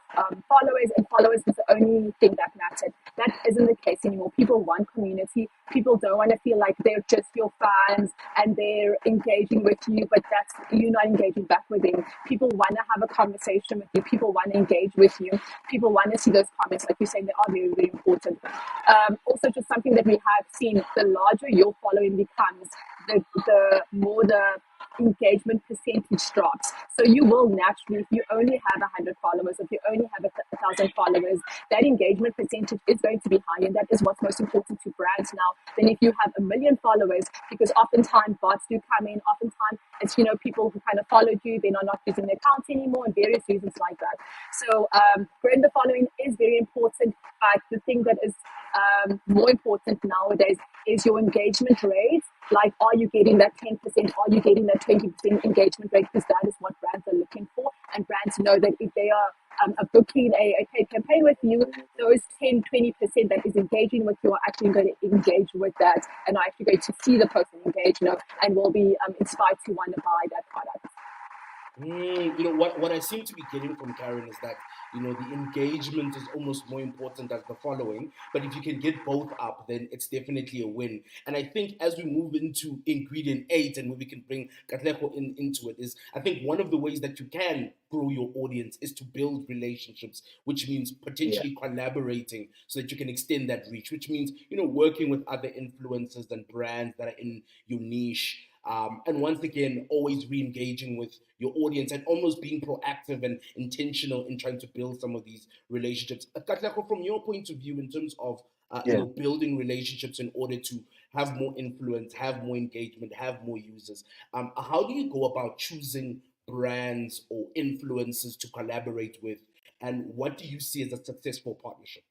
S3: followers, and followers was the only thing that mattered. That isn't the case anymore. People want community. People don't want to feel like they're just your fans and they're engaging with you, but that's you not engaging back with them. People want to have a conversation with you. People want to engage with you. People want to see those comments, like you're saying, they are very, very important. Also, just something that we have seen: the larger your following becomes, the more the engagement percentage drops. So you will naturally, if you only have 100 followers, if you only have 1,000 followers, that engagement percentage is going to be high, and that is what's most important to brands now than if you have 1 million followers, because oftentimes bots do come in. Oftentimes it's people who kind of followed you, they're not using their accounts anymore, and various reasons like that. So brand following is very important, but the thing that is more important nowadays is your engagement rate. Like, are you getting that 10%? Are you getting that 20% engagement rate? Because that is what brands are looking for. And brands know that if they are booking a paid campaign with you, those 10-20% that is engaging with you are actually going to engage with that and are actually going to see the person engage, and will be inspired to want to buy that product.
S1: What I seem to be getting from Karen is that the engagement is almost more important as the following. But if you can get both up, then it's definitely a win. And I think as we move into ingredient 8, and we can bring Katlego into it, is I think one of the ways that you can grow your audience is to build relationships, which means
S2: Yeah.
S1: potentially collaborating so that you can extend that reach, which means working with other influencers and brands that are in your niche. And once again, always re-engaging with your audience and almost being proactive and intentional in trying to build some of these relationships. Katlego, from your point of view, in terms of
S2: Yeah.
S1: building relationships in order to have more influence, have more engagement, have more users, how do you go about choosing brands or influencers to collaborate with, and what do you see as a successful partnership?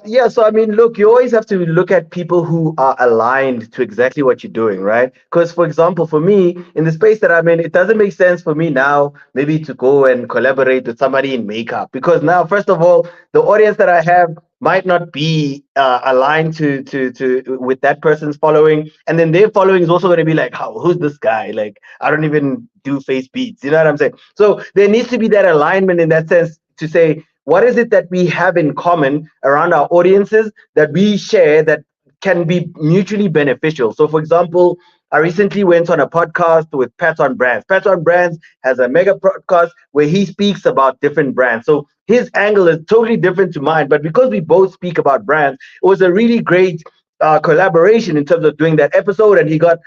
S2: Yeah, so I mean, look, you always have to look at people who are aligned to exactly what you're doing, right? Because, for example, for me, in the space that I'm in, it doesn't make sense for me now maybe to go and collaborate with somebody in makeup, because now, first of all, the audience that I have might not be aligned to with that person's following, and then their following is also going to be like, how, who's this guy? Like, I don't even do face beats, you know what I'm saying? So there needs to be that alignment in that sense to say, what is it that we have in common around our audiences that we share that can be mutually beneficial? So, for example, I recently went on a podcast with Pat on Brands. Pat on Brands has a mega podcast where he speaks about different brands. So his angle is totally different to mine, but because we both speak about brands, it was a really great collaboration in terms of doing that episode, and he got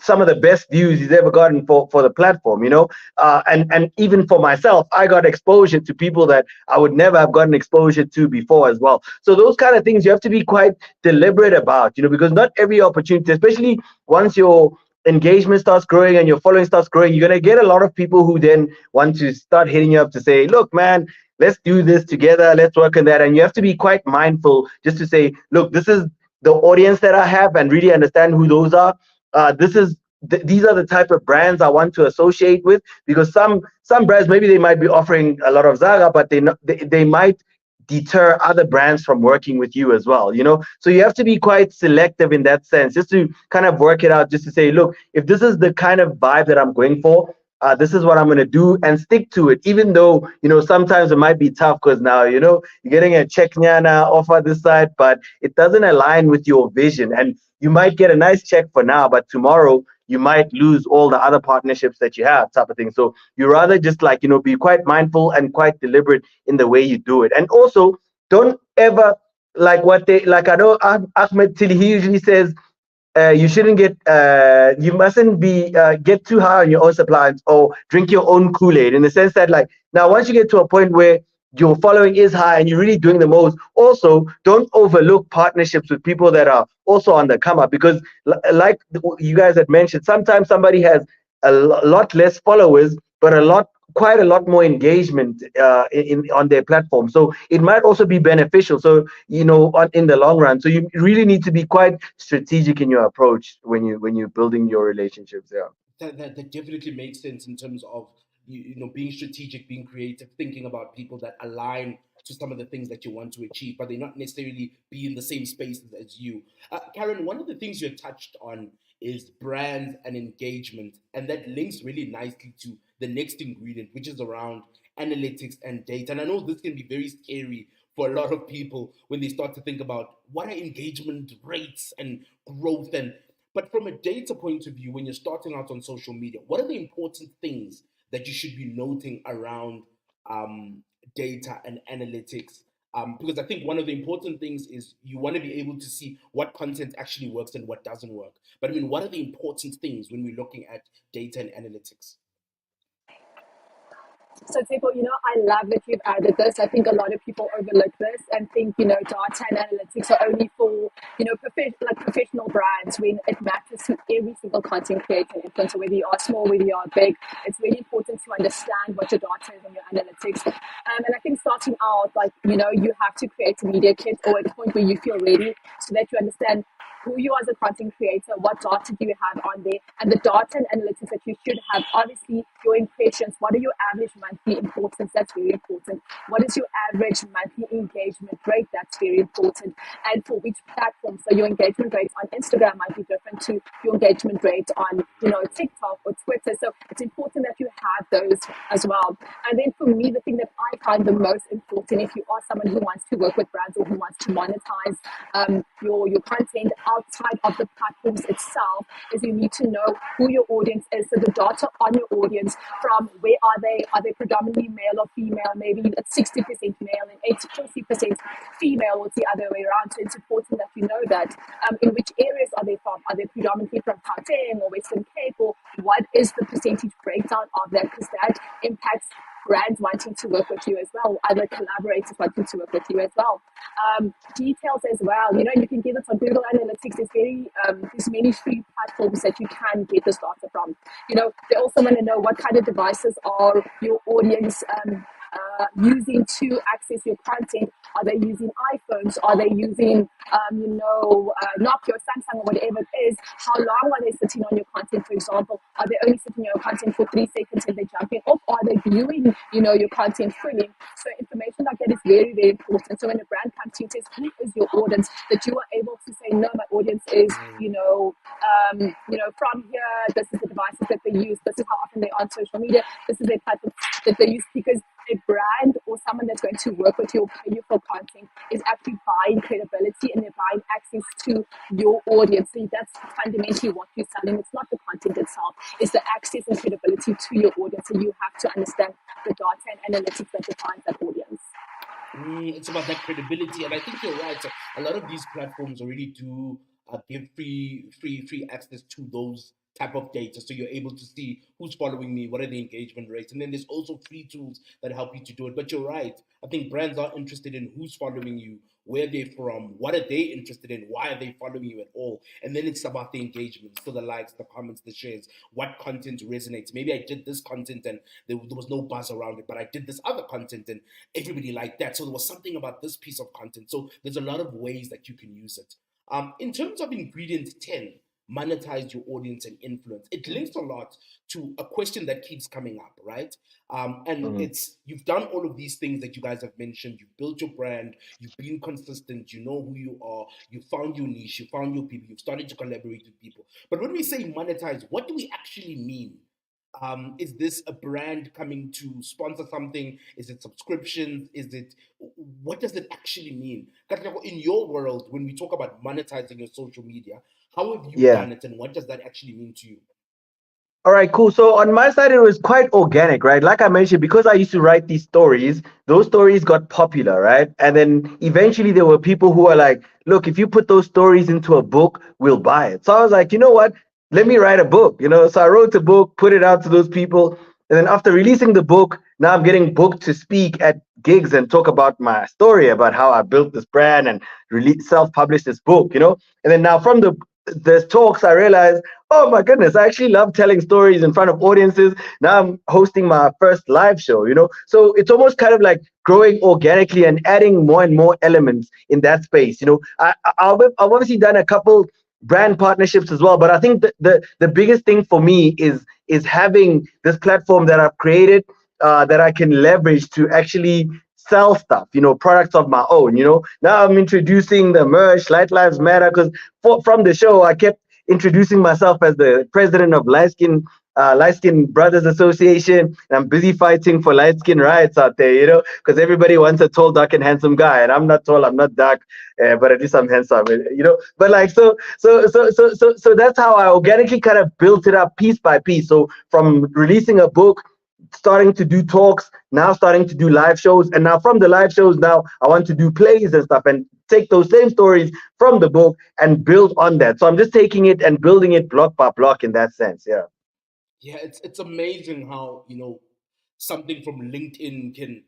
S2: some of the best views he's ever gotten for the platform. And even for myself, I got exposure to people that I would never have gotten exposure to before as well. So those kind of things you have to be quite deliberate about, because not every opportunity, especially once your engagement starts growing and your following starts growing, you're going to get a lot of people who then want to start hitting you up to say, look, man, let's do this together, let's work on that. And you have to be quite mindful just to say, look, this is the audience that I have, and really understand who those are. These are the type of brands I want to associate with, because some brands, maybe they might be offering a lot of Zaga, but they might deter other brands from working with you as well. So you have to be quite selective in that sense, just to kind of work it out, just to say, look, if this is the kind of vibe that I'm going for, this is what I'm going to do, and stick to it, even though sometimes it might be tough, because now you're getting a check nyana offer this side, but it doesn't align with your vision, and you might get a nice check for now, but tomorrow you might lose all the other partnerships that you have, type of thing. So you rather just be quite mindful and quite deliberate in the way you do it. And also, don't ever, I know Ahmed Tili, he usually says, you shouldn't you mustn't be get too high on your own supply, or drink your own Kool-Aid, in the sense that, like, now once you get to a point where your following is high and you're really doing the most, also don't overlook partnerships with people that are also on the come up, because like you guys had mentioned, sometimes somebody has a lot less followers but a lot quite a lot more engagement in on their platform. So it might also be beneficial. So in the long run. So you really need to be quite strategic in your approach when you're building your relationships. Yeah.
S1: That definitely makes sense in terms of being strategic, being creative, thinking about people that align to some of the things that you want to achieve, but they not necessarily be in the same spaces as you. Karen, one of the things you touched on is brands and engagement, and that links really nicely to the next ingredient, which is around analytics and data. And I know this can be very scary for a lot of people when they start to think about what are engagement rates and growth. And but from a data point of view, when you're starting out on social media, what are the important things that you should be noting around um, data and analytics? Because I think one of the important things is you want to be able to see what content actually works and what doesn't work. But I mean, what are the important things when we're looking at data and analytics?
S3: So, Table, I love that you've added this. I think a lot of people overlook this and think, data and analytics are only for, like professional brands when it matters to every single content creator and influencer, whether you are small, whether you are big. It's really important to understand what your data is and your analytics. And I think starting out, like, you have to create a media kit or a point where you feel ready so that you understand who you are as a content creator, what data do you have on there, and the data and analytics that you should have. Obviously, your impressions, what are your average monthly importance? That's very important. What is your average monthly engagement rate? That's very important. And for which platform? So your engagement rate on Instagram might be different to your engagement rate on, TikTok or Twitter. So it's important that you have those as well. And then for me, the thing that I find the most important, if you are someone who wants to work with brands or who wants to monetize your content outside of the platforms itself, is you need to know who your audience is. So the data on your audience, from where are they? Are they predominantly male or female? Maybe it's 60% male and 80% female, or it's the other way around. So it's important that you know that. In which areas are they from? Are they predominantly from Gauteng or Western Cape? Or what is the percentage breakdown of that? Because that impacts brands wanting to work with you as well, other collaborators wanting to work with you as well. Details as well. You can get this on Google Analytics. There's many free platforms that you can get this data from. They also want to know what kind of devices are your audience using to access your content. Are they using iPhones? Are they using, Nokia, Samsung, or whatever it is? How long are they sitting on your content, for example? Are they only sitting on your content for 3 seconds and they're jumping off? Are they viewing, your content fully? So information like that is very, very important. So when a brand comes to you and says, who is your audience? That you are able to say, no, my audience is, from here, this is the devices that they use, this is how often they're on social media, this is their platform that they use, because a brand or someone that's going to work with you or pay you for content is actually buying credibility, and they're buying access to your audience. So that's fundamentally what you're selling. It's not the content itself, it's the access and credibility to your audience. So you have to understand the data and analytics that defines that audience.
S1: It's about that credibility, and I think you're right. So a lot of these platforms already do give free access to those type of data, so you're able to see who's following me, what are the engagement rates, and then there's also free tools that help you to do it. But you're right. I think brands are interested in who's following you, where they're from, what are they interested in, why are they following you at all, and then it's about the engagement, so the likes, the comments, the shares, what content resonates. Maybe I did this content and there was no buzz around it, but I did this other content and everybody liked that. So there was something about this piece of content. So there's a lot of ways that you can use it. In terms of ingredient 10, monetize your audience and influence, it links a lot to a question that keeps coming up, right? And
S2: Mhm.
S1: it's, you've done all of these things that you guys have mentioned. You've built your brand, you've been consistent, you know who you are, you found your niche, you found your people, you've started to collaborate with people. But when we say monetize, what do we actually mean? Is this a brand coming to sponsor something? Is it subscriptions? Is it, what does it actually mean? Katlego, in your world, when we talk about monetizing your social media, how have you
S2: Yeah.
S1: done it and what does that actually mean to you?
S2: All right, cool. So on my side, it was quite organic, right? Like I mentioned, because I used to write these stories, those stories got popular, right? And then eventually there were people who are like, look, if you put those stories into a book, we'll buy it. So I was like, you know what? Let me write a book, you know? So I wrote a book, put it out to those people. And then after releasing the book, now I'm getting booked to speak at gigs and talk about my story, about how I built this brand and really self-published this book, you know? And then now from the the talks, I realized, oh my goodness, I actually love telling stories in front of audiences. Now I'm hosting my first live show, So it's almost kind of like growing organically and adding more and more elements in that space. I've obviously done a couple brand partnerships as well, but I think the biggest thing for me is having this platform that I've created, that I can leverage to actually sell stuff, products of my own. Now I'm introducing the merch, Light Lives Matter, because from the show, I kept introducing myself as the president of Light Skin Brothers Association, and I'm busy fighting for light skin rights out there, because everybody wants a tall, dark, and handsome guy, and I'm not tall, I'm not dark, but at least I'm handsome, But like, so that's how I organically kind of built it up piece by piece. So from releasing a book, starting to do talks, now starting to do live shows, and now from the live shows, now I want to do plays and stuff, and take those same stories from the book and build on that. So I'm just taking it and building it block by block in that sense. Yeah.
S1: Yeah, it's amazing how something from LinkedIn can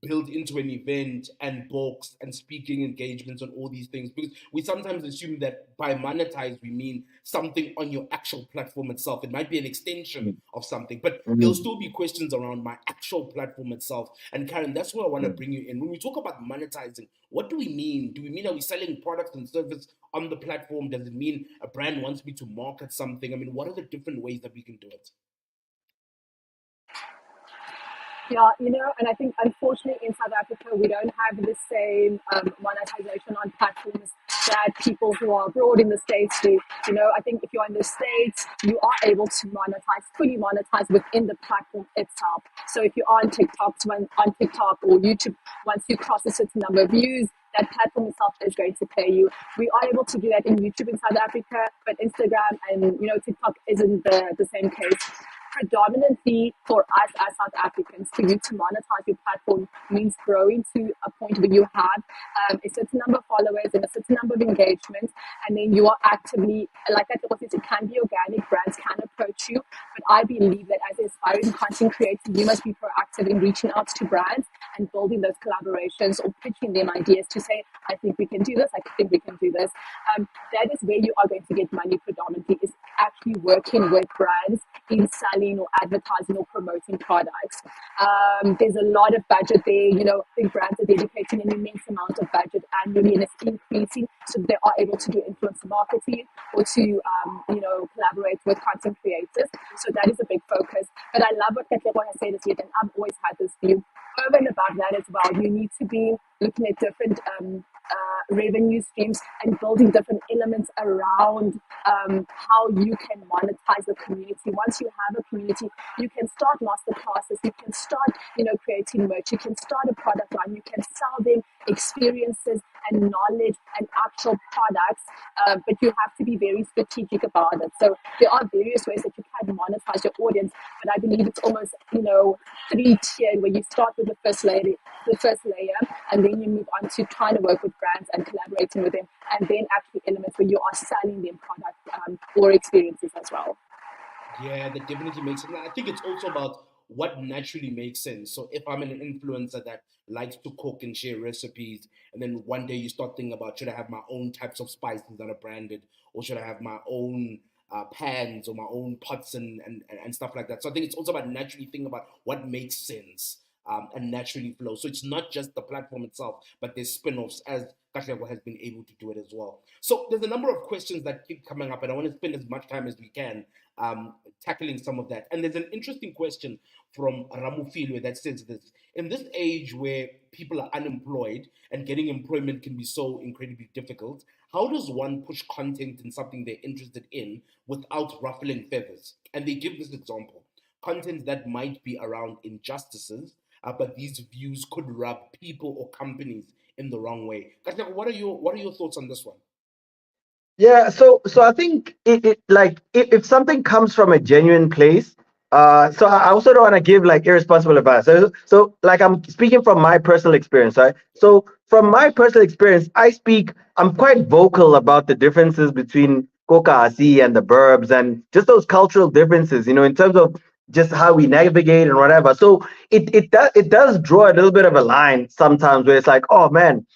S1: build into an event and books and speaking engagements and all these things, because we sometimes assume that by monetize we mean something on your actual platform itself. It might be an extension of something, but there'll
S2: Mhm.
S1: still be questions around my actual platform itself. And Karen, that's where I want to
S2: Mhm.
S1: bring you in. When we talk about monetizing, what do we mean? Do we mean, are we selling products and service on the platform? Does it mean a brand wants me to market something? I mean, what are the different ways that we can do it?
S3: Yeah, and I think unfortunately in South Africa we don't have the same monetization on platforms that people who are abroad in the States do. I think if you're in the States, you are able to fully monetize within the platform itself. So if you're on on TikTok or YouTube, once you cross a certain number of views, that platform itself is going to pay you. We are able to do that in YouTube in South Africa, but Instagram and TikTok isn't the same case. Predominantly for us as South Africans, for you to monetize your platform means growing to a point where you have a certain number of followers and a certain number of engagements, and then you are actively, like I said, it can be organic, brands can approach you, but I believe that as an aspiring content creator, you must be proactive in reaching out to brands and building those collaborations or pitching them ideas to say, I think we can do this, I think we can do this. That is where you are going to get money predominantly, is actually working with brands in selling or advertising or promoting products. There's a lot of budget there. I think brands are dedicating an immense amount of budget annually, and it's increasing, so they are able to do influencer marketing or to, collaborate with content creators. So that is a big focus. But I love what Katlego has said, and I've always had this view. Over and above that as well, you need to be looking at different revenue streams and building different elements around how you can monetize the community. Once you have a community, you can start master classes, you can start, creating merch, you can start a product line, you can sell them experiences and knowledge and actual products, but you have to be very strategic about it. So there are various ways that you can monetize your audience, but I believe it's almost, three tiered, where you start with the first layer, and then you move on to trying to work with brands and collaborating with them, and then actually elements where you are selling them product or experiences as well.
S1: Yeah, that definitely makes sense. And I think it's also about what naturally makes sense. So if I'm an influencer that likes to cook and share recipes, and then one day you start thinking about, should I have my own types of spices that are branded, or should I have my own pans or my own pots and stuff like that. So I think it's also about naturally thinking about what makes sense, and naturally flow. So it's not just the platform itself, but there's spin-offs, as Katlego has been able to do it as well. So there's a number of questions that keep coming up, and I want to spend as much time as we can tackling some of that. And there's an interesting question from Ramufilwe that says this: in this age where people are unemployed and getting employment can be so incredibly difficult, how does one push content in something they're interested in without ruffling feathers? And they give this example: content that might be around injustices, but these views could rub people or companies in the wrong way. Katlego, what are your thoughts on this one?
S2: Yeah, so I think it like if something comes from a genuine place, so I also don't want to give like irresponsible advice. So like I'm speaking from my personal experience, right? So from my personal experience, I'm quite vocal about the differences between Kokasi and the burbs and just those cultural differences, in terms of just how we navigate and whatever. So it does draw a little bit of a line sometimes where it's like, oh man.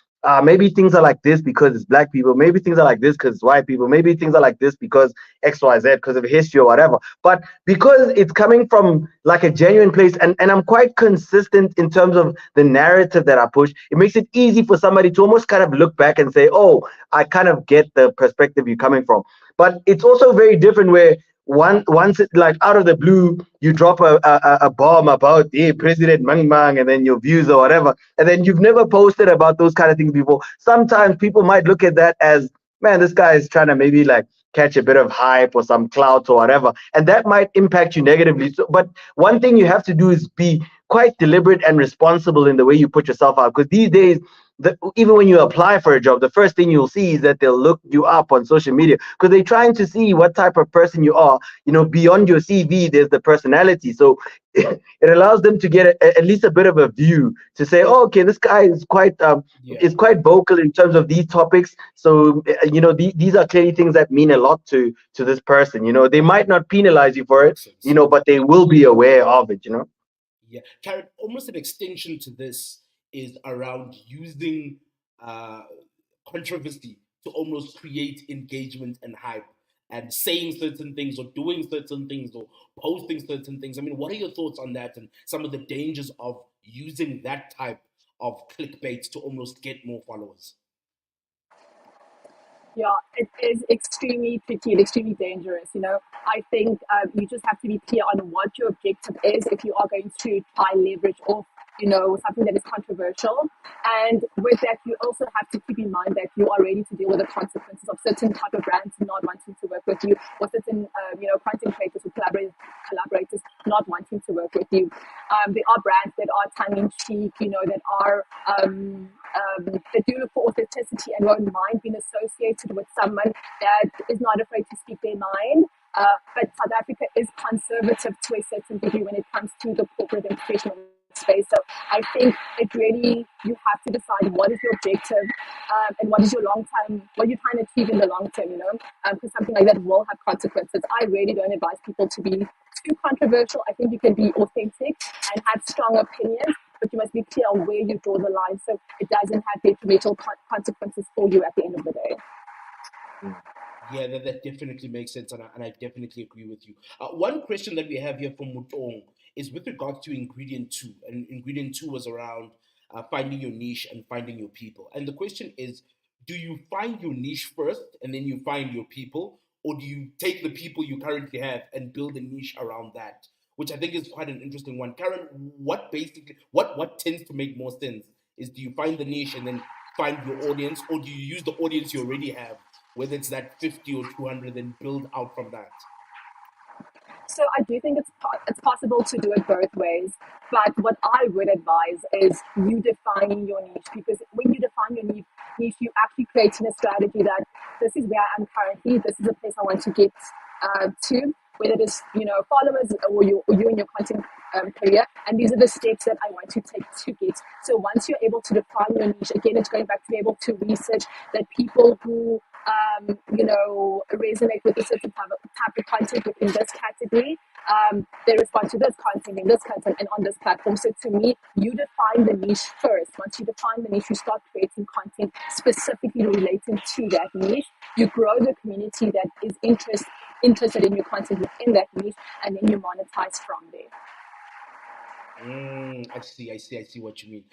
S2: maybe things are like this because it's black people. Maybe things are like this because it's white people. Maybe things are like this because X, Y, Z, because of history or whatever. But because it's coming from like a genuine place, and I'm quite consistent in terms of the narrative that I push, it makes it easy for somebody to almost kind of look back and say, oh, I kind of get the perspective you're coming from. But it's also very different where once it, like out of the blue you drop a bomb about President Mang Mang and then your views or whatever, and then you've never posted about those kind of things before. Sometimes people might look at that as, man, this guy is trying to maybe like catch a bit of hype or some clout or whatever, and that might impact you negatively. So, but one thing you have to do is be quite deliberate and responsible in the way you put yourself out, because these days, even when you apply for a job, the first thing you'll see is that they'll look you up on social media because they're trying to see what type of person you are. You know, beyond your CV, there's the personality. So it allows them to get at least a bit of a view to say, oh, okay, this guy
S1: Yeah,
S2: is quite vocal in terms of these topics. So you know, these are clearly things that mean a lot to this person. You know, they might not penalize you for it,
S1: makes
S2: you
S1: sense.
S2: know, but they will be aware of it. You know.
S1: Yeah, Karen, almost an extension to this is around using uh, controversy to almost create engagement and hype and saying certain things or doing certain things or posting certain things. I mean, what are your thoughts on that and some of the dangers of using that type of clickbait to almost get more followers?
S3: Yeah, it is extremely tricky and extremely dangerous. I think you just have to be clear on what your objective is if you are going to try leverage off, something that is controversial. And with that, you also have to keep in mind that you are ready to deal with the consequences of certain type of brands not wanting to work with you, or certain, content creators or collaborators not wanting to work with you. There are brands that are tongue in cheek, that are that do look for authenticity and won't mind being associated with someone that is not afraid to speak their mind. But South Africa is conservative to a certain degree when it comes to the corporate and professional space. So I think it really, you have to decide what is your objective, and what is your long term, what you're trying to achieve in the long term, because something like that will have consequences. I really don't advise people to be too controversial. I think you can be authentic and have strong opinions, but you must be clear on where you draw the line so it doesn't have detrimental consequences for you at the end of the day.
S1: Yeah, that definitely makes sense, and I definitely agree with you. One question that we have here from Mutong is with regards to ingredient two, and ingredient two was around finding your niche and finding your people. And the question is, do you find your niche first and then you find your people, or do you take the people you currently have and build a niche around that? Which I think is quite an interesting one. Karen, what tends to make more sense is, do you find the niche and then find your audience, or do you use the audience you already have, whether it's that 50 or 200, then build out from that?
S3: So I do think it's possible to do it both ways. But what I would advise is you defining your niche, because when you define your niche, you actually creating a strategy that this is where I am currently. This is the place I want to get to, whether it is followers or you in your content career, and these are the steps that I want to take to get. So once you're able to define your niche, again, it's going back to be able to research that people who resonate with a certain type of content within this category. They respond to this content and this content and on this platform. So to me, you define the niche first. Once you define the niche, you start creating content specifically relating to that niche. You grow the community that is interested in your content within that niche, and then you monetize from there.
S1: I see what you mean.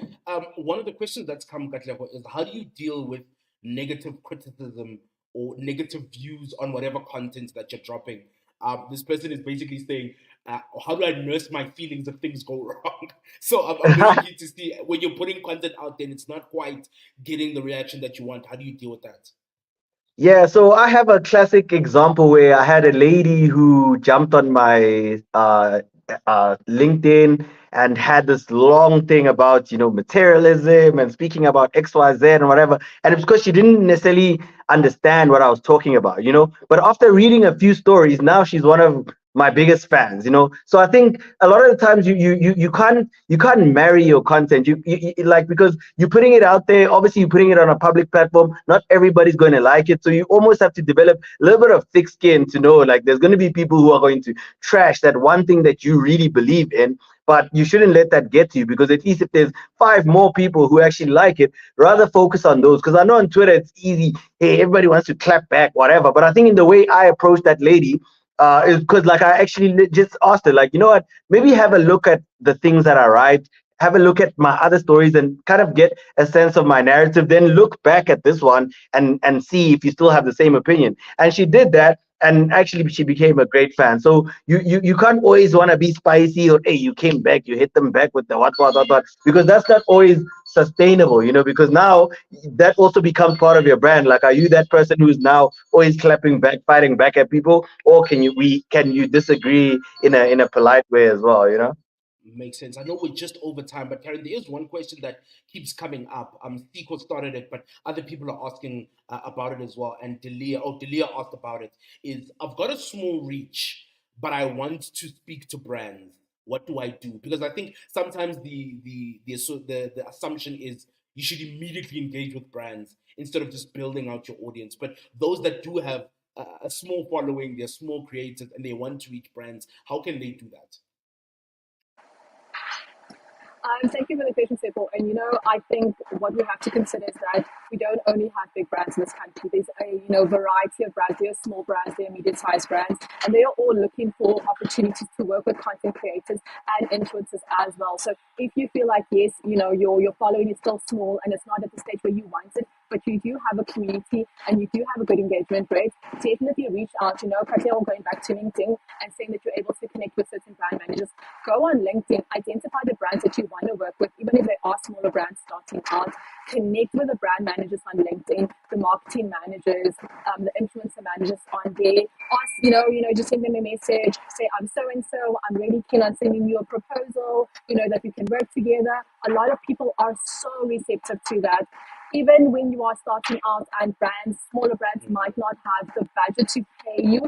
S1: One of the questions that's come, Katlego, is how do you deal with negative criticism or negative views on whatever content that you're dropping? This person is basically saying, how do I nurse my feelings if things go wrong? So I'm very keen to see when you're putting content out there and it's not quite getting the reaction that you want. How do you deal with that?
S2: Yeah, so I have a classic example where I had a lady who jumped on my LinkedIn and had this long thing about, materialism and speaking about XYZ and whatever. And it's because she didn't necessarily understand what I was talking about, But after reading a few stories, now she's one of my biggest fans. So I think a lot of the times you can't marry your content. You like, because you're putting it out there. Obviously, you're putting it on a public platform. Not everybody's going to like it. So you almost have to develop a little bit of thick skin to know, like, there's going to be people who are going to trash that one thing that you really believe in. but you shouldn't let that get to you, because at least if there's five more people who actually like it, rather focus on those. Because I know on Twitter it's easy, hey, everybody wants to clap back, whatever. But I think in the way I approached that lady, is because like I actually just asked her, like, you know what, maybe have a look at the things that I write, have a look at my other stories, and kind of get a sense of my narrative, then look back at this one and see if you still have the same opinion. And she did that, and actually she became a great fan. So you can't always want to be spicy, or hey, you came back, you hit them back with the what, because that's not always sustainable, because now that also becomes part of your brand. Like, are you that person who's now always clapping back, fighting back at people, or can you disagree in a polite way as well?
S1: Makes sense. I know we're just over time, but Karen, there is one question that keeps coming up. Seco started it, but other people are asking about it as well. And Delia asked about it. Is I've got a small reach, but I want to speak to brands. What do I do? Because I think sometimes the assumption is you should immediately engage with brands instead of just building out your audience. But those that do have a small following, they're small creators, and they want to reach brands, how can they do that?
S3: Thank you for the question, Seppo. And I think what we have to consider is that we don't only have big brands in this country. There's a variety of brands. There are small brands, there are medium-sized brands, and they are all looking for opportunities to work with content creators and influencers as well. So if you feel like yes, your following is still small and it's not at the stage where you want it, but you do have a community and you do have a good engagement rate, definitely reach out. Katia, going back to LinkedIn and saying that you're able to connect with certain brand managers. Go on LinkedIn, identify the brands that you want to work with, even if they are smaller brands starting out. Connect with the brand managers on LinkedIn, the marketing managers, the influencer managers on there. Ask, just send them a message. Say, I'm so and so. I'm really keen on sending you a proposal. That we can work together. A lot of people are so receptive to that. Even when you are starting out and smaller brands might not have the budget to pay you,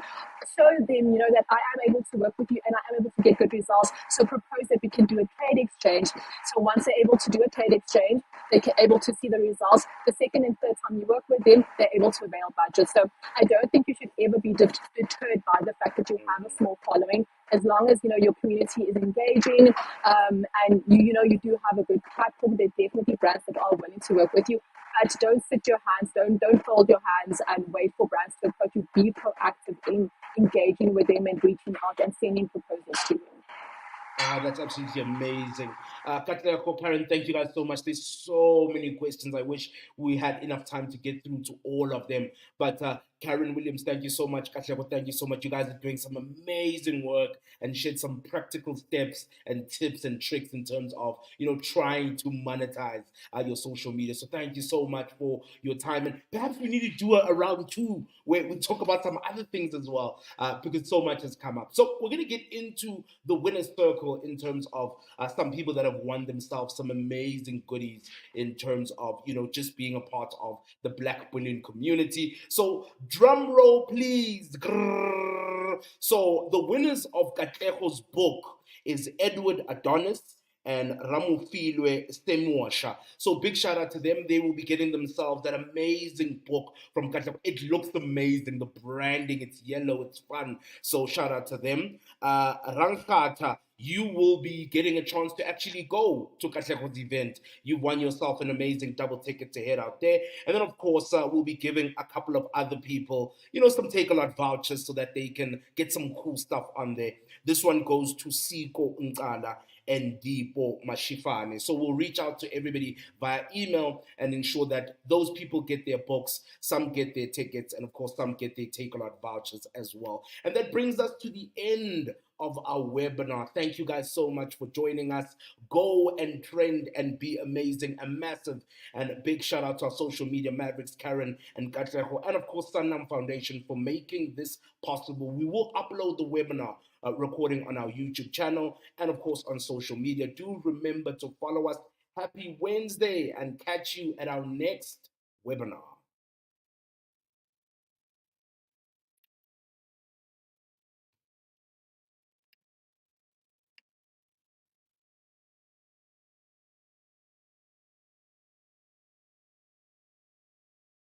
S3: show them, that I am able to work with you and I am able to get good results. So propose that we can do a trade exchange. So once they're able to do a trade exchange, they're able to see the results. The second and third time you work with them, they're able to avail budget. So I don't think you should ever be deterred by the fact that you have a small following. As long as your community is engaging, and you do have a good platform, there's definitely brands that are willing to work with you. But don't sit your hands, don't fold your hands and wait for brands to approach you. Be proactive in engaging with them and reaching out and sending proposals to them.
S1: That's absolutely amazing. Katlego, Karen, thank you guys so much. There's so many questions. I wish we had enough time to get through to all of them. But Karen Williams, thank you so much. Katlego, thank you so much. You guys are doing some amazing work and shared some practical steps and tips and tricks in terms of, trying to monetize your social media. So thank you so much for your time. And perhaps we need to do a round two where we talk about some other things as well, because so much has come up. So we're going to get into the winner's circle in terms of some people that have won themselves some amazing goodies in terms of, just being a part of the Black Bullion community. So drum roll, please. Grrr. So the winners of Katleho's book is Edward Adonis and Ramufilwe Stemwasha. So big shout out to them. They will be getting themselves that amazing book from Katlego. It looks amazing. The branding, it's yellow, it's fun. So shout out to them. Rangkata, you will be getting a chance to actually go to Katlego's event. You won yourself an amazing double ticket to head out there. And then, of course, we'll be giving a couple of other people, some take-a-lot vouchers so that they can get some cool stuff on there. This one goes to Siko Nkala and Deepo Mashifane. So we'll reach out to everybody via email and ensure that those people get their books, some get their tickets, and of course, some get their take-a-lot vouchers as well. And that brings us to the end of our webinar. Thank you guys so much for joining us. Go and trend and be amazing. A massive and a big shout out to our social media mavericks, Karen and Katlego, and of course, Sanam Foundation for making this possible. We will upload the webinar recording on our YouTube channel and of course on social media. Do remember to follow us. Happy Wednesday and catch you at our next webinar.